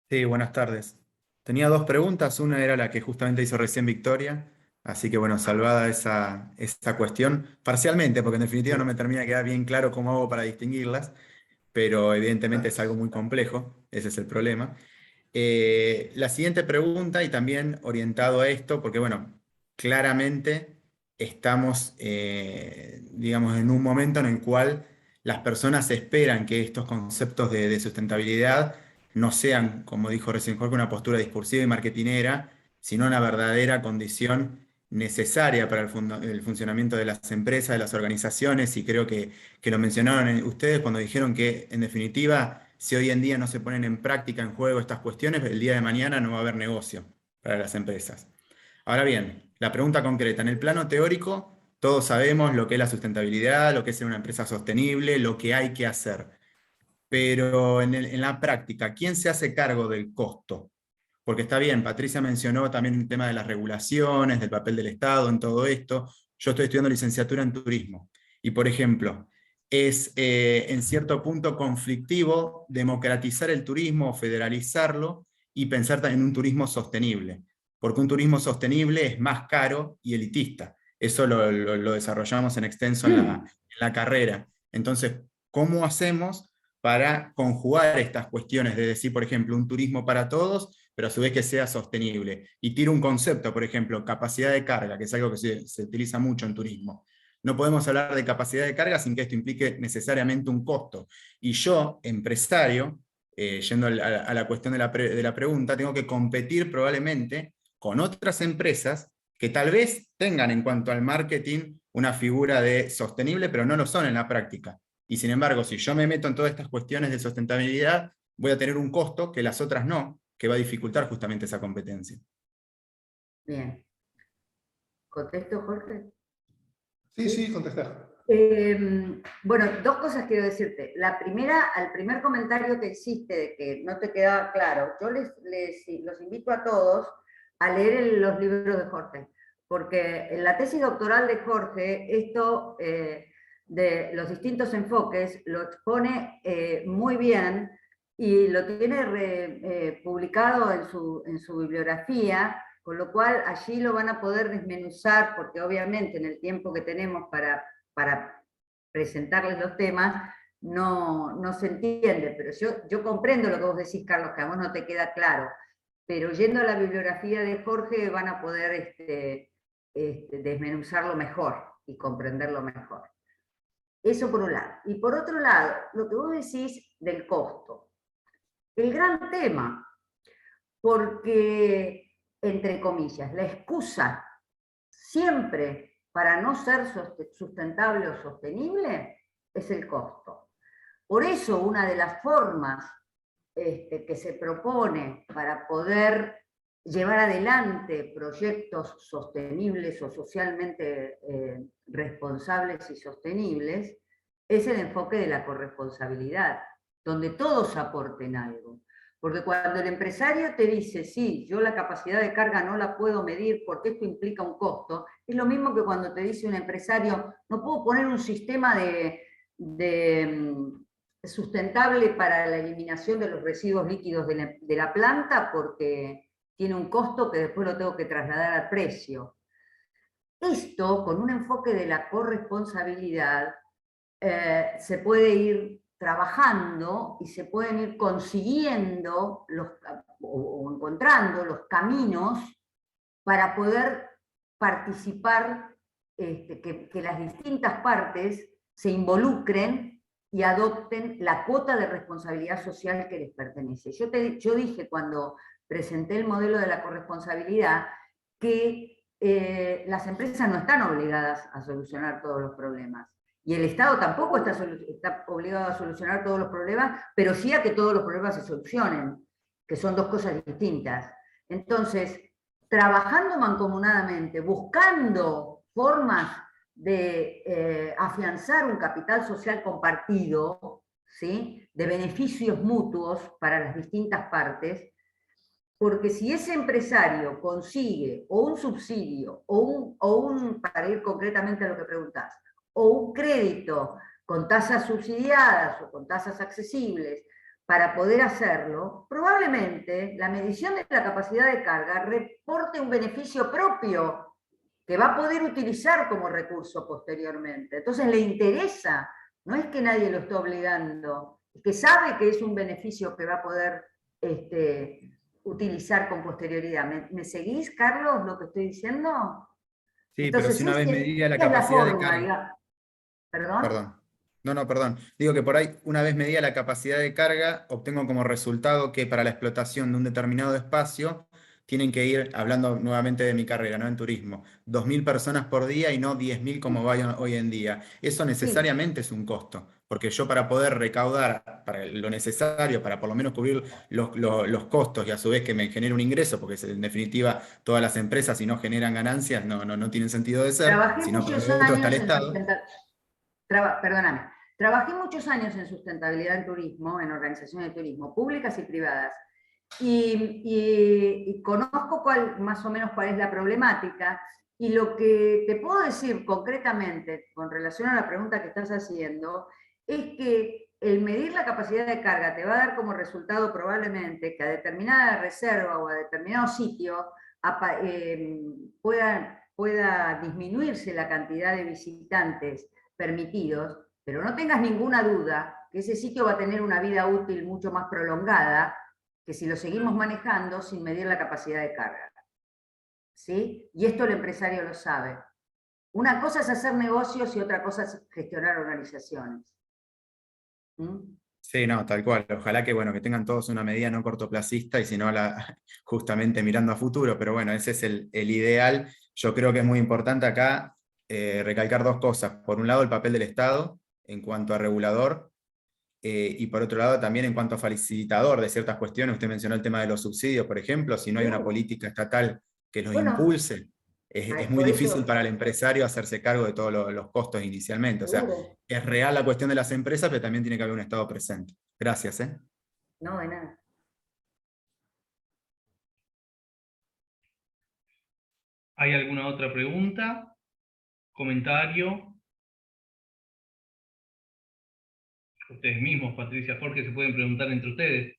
Sí, buenas tardes. Tenía dos preguntas. Una era la que justamente hizo recién Victoria. Así que bueno, salvada esa cuestión, parcialmente, porque en definitiva no me termina de quedar bien claro cómo hago para distinguirlas, pero evidentemente es algo muy complejo, ese es el problema. La siguiente pregunta, y también orientado a esto, porque bueno, claramente estamos, digamos, en un momento en el cual las personas esperan que estos conceptos de sustentabilidad no sean, como dijo recién Jorge, una postura discursiva y marketinera, sino una verdadera condición necesaria para el funcionamiento de las empresas, de las organizaciones, y creo que lo mencionaron ustedes cuando dijeron que, en definitiva, si hoy en día no se ponen en práctica, en juego estas cuestiones, el día de mañana no va a haber negocio para las empresas. Ahora bien, la pregunta concreta, en el plano teórico, todos sabemos lo que es la sustentabilidad, lo que es ser una empresa sostenible, lo que hay que hacer. Pero en la práctica, ¿quién se hace cargo del costo? Porque está bien, Patricia mencionó también el tema de las regulaciones, del papel del Estado en todo esto. Yo estoy estudiando licenciatura en turismo. Y, por ejemplo, es en cierto punto conflictivo democratizar el turismo, federalizarlo y pensar en un turismo sostenible. Porque un turismo sostenible es más caro y elitista. Eso lo desarrollamos en extenso en la carrera. Entonces, ¿cómo hacemos para conjugar estas cuestiones de decir, por ejemplo, un turismo para todos, pero a su vez que sea sostenible? Y tiro un concepto, por ejemplo, capacidad de carga, que es algo que se utiliza mucho en turismo. No podemos hablar de capacidad de carga sin que esto implique necesariamente un costo. Y yo, empresario, yendo a la cuestión de la pregunta, tengo que competir probablemente con otras empresas que tal vez tengan en cuanto al marketing una figura de sostenible, pero no lo son en la práctica. Y sin embargo, si yo me meto en todas estas cuestiones de sustentabilidad, voy a tener un costo que las otras no, que va a dificultar justamente esa competencia. Bien. ¿Contesto, Jorge? Sí, contestá. Bueno, dos cosas quiero decirte. La primera, al primer comentario que hiciste de que no te quedaba claro, yo los invito a todos a leer los libros de Jorge, porque en la tesis doctoral de Jorge, esto de los distintos enfoques lo expone muy bien y lo tiene publicado en su bibliografía, con lo cual allí lo van a poder desmenuzar, porque obviamente en el tiempo que tenemos para presentarles los temas, no se entiende, pero yo comprendo lo que vos decís, Carlos, que a vos no te queda claro, pero yendo a la bibliografía de Jorge van a poder desmenuzarlo mejor y comprenderlo mejor. Eso por un lado. Y por otro lado, lo que vos decís del costo. El gran tema, porque, entre comillas, la excusa siempre para no ser sustentable o sostenible es el costo. Por eso una de las formas que se propone para poder llevar adelante proyectos sostenibles o socialmente responsables y sostenibles es el enfoque de la corresponsabilidad, donde todos aporten algo. Porque cuando el empresario te dice, sí, yo la capacidad de carga no la puedo medir porque esto implica un costo, es lo mismo que cuando te dice un empresario, no puedo poner un sistema sustentable para la eliminación de los residuos líquidos de la planta porque tiene un costo que después lo tengo que trasladar al precio. Esto, con un enfoque de la corresponsabilidad, se puede ir trabajando y se pueden ir consiguiendo o encontrando los caminos para poder participar, que las distintas partes se involucren y adopten la cuota de responsabilidad social que les pertenece. Yo dije cuando presenté el modelo de la corresponsabilidad que las empresas no están obligadas a solucionar todos los problemas. Y el Estado tampoco está obligado a solucionar todos los problemas, pero sí a que todos los problemas se solucionen, que son dos cosas distintas. Entonces, trabajando mancomunadamente, buscando formas de afianzar un capital social compartido, ¿sí?, de beneficios mutuos para las distintas partes, porque si ese empresario consigue o un subsidio, para ir concretamente a lo que preguntás, o un crédito con tasas subsidiadas o con tasas accesibles para poder hacerlo, probablemente la medición de la capacidad de carga reporte un beneficio propio que va a poder utilizar como recurso posteriormente. Entonces le interesa, no es que nadie lo esté obligando, es que sabe que es un beneficio que va a poder utilizar con posterioridad. ¿Me seguís, Carlos, lo que estoy diciendo? Sí, Entonces, pero si una vez medida la es la capacidad de forma, carga. digamos. ¿Perdón? Perdón. No, perdón. Digo que por ahí, una vez medida la capacidad de carga, obtengo como resultado que para la explotación de un determinado espacio tienen que ir, hablando nuevamente de mi carrera, ¿no?, en turismo, 2.000 personas por día y no 10.000 como vayan hoy en día. Eso necesariamente es un costo, porque yo para poder recaudar para lo necesario, para por lo menos cubrir los costos y a su vez que me genere un ingreso, porque en definitiva todas las empresas si no generan ganancias no tienen sentido de ser, Trabajé sino para muchos otro está el años en Estado. Perdóname. Trabajé muchos años en sustentabilidad en turismo, en organizaciones de turismo, públicas y privadas. Y conozco más o menos cuál es la problemática. Y lo que te puedo decir concretamente con relación a la pregunta que estás haciendo es que el medir la capacidad de carga te va a dar como resultado probablemente que a determinada reserva o a determinado sitio pueda disminuirse la cantidad de visitantes permitidos, pero no tengas ninguna duda que ese sitio va a tener una vida útil mucho más prolongada que si lo seguimos manejando sin medir la capacidad de carga. ¿Sí? Y esto el empresario lo sabe. Una cosa es hacer negocios y otra cosa es gestionar organizaciones. ¿Mm? Sí, no, tal cual. Ojalá que, bueno, que tengan todos una medida no cortoplacista y si no, justamente mirando a futuro. Pero bueno, ese es el ideal. Yo creo que es muy importante acá recalcar dos cosas. Por un lado, el papel del Estado en cuanto a regulador y por otro lado también en cuanto a facilitador de ciertas cuestiones. Usted mencionó el tema de los subsidios, por ejemplo. Si no hay una política estatal que los impulse, es muy por difícil eso, para el empresario hacerse cargo de todos los costos inicialmente. O sea, seguro. es real la cuestión de las empresas, pero también tiene que haber un Estado presente. Gracias. No, de nada. ¿Hay alguna otra pregunta? ¿Comentario? Ustedes mismos, Patricia, Jorge, se pueden preguntar entre ustedes.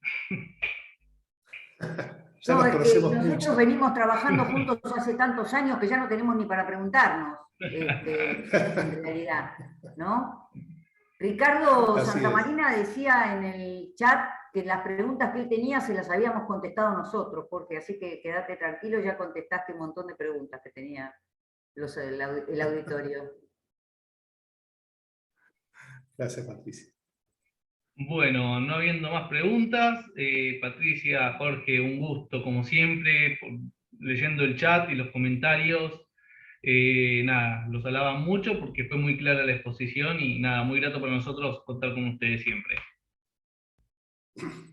Ya No, nos es que conocemos nosotros mucho. venimos trabajando juntos hace tantos años que ya no tenemos ni para preguntarnos, en realidad, ¿no? Ricardo Así es. Santamarina decía en el chat que las preguntas que él tenía se las habíamos contestado nosotros, Jorge, así que quédate tranquilo, ya contestaste un montón de preguntas que tenía el auditorio. Gracias, Patricia. Bueno, no habiendo más preguntas, Patricia, Jorge, un gusto como siempre, leyendo el chat y los comentarios. Nada, los alaba mucho porque fue muy clara la exposición y nada, muy grato para nosotros contar con ustedes siempre.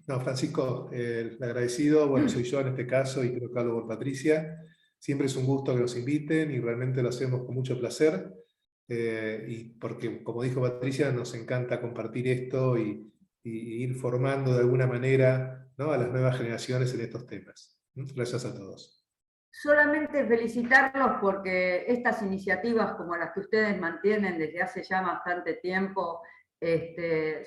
No, Francisco, el agradecido, bueno, soy yo en este caso y creo que hablo por Patricia. Siempre es un gusto que nos inviten y realmente lo hacemos con mucho placer. Y porque, como dijo Patricia, nos encanta compartir esto y ir formando de alguna manera, ¿no?, a las nuevas generaciones en estos temas. Gracias a todos. Solamente felicitarlos porque estas iniciativas como las que ustedes mantienen desde hace ya bastante tiempo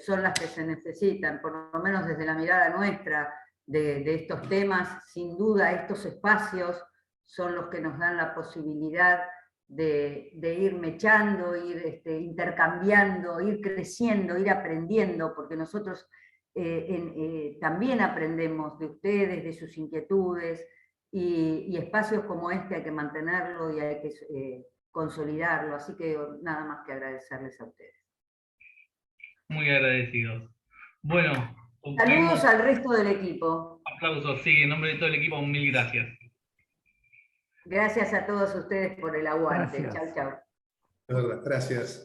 son las que se necesitan, por lo menos desde la mirada nuestra de estos temas. Sin duda estos espacios son los que nos dan la posibilidad de ir mechando, ir intercambiando, ir creciendo, ir aprendiendo, porque nosotros también aprendemos de ustedes, de sus inquietudes, y espacios como este hay que mantenerlo y hay que consolidarlo, así que nada más que agradecerles a ustedes. Muy agradecidos. Bueno, Saludos al resto del equipo. aplausos, sí, en nombre de todo el equipo, mil gracias. Gracias a todos ustedes por el aguante. Gracias. Chau, chau. De verdad, gracias.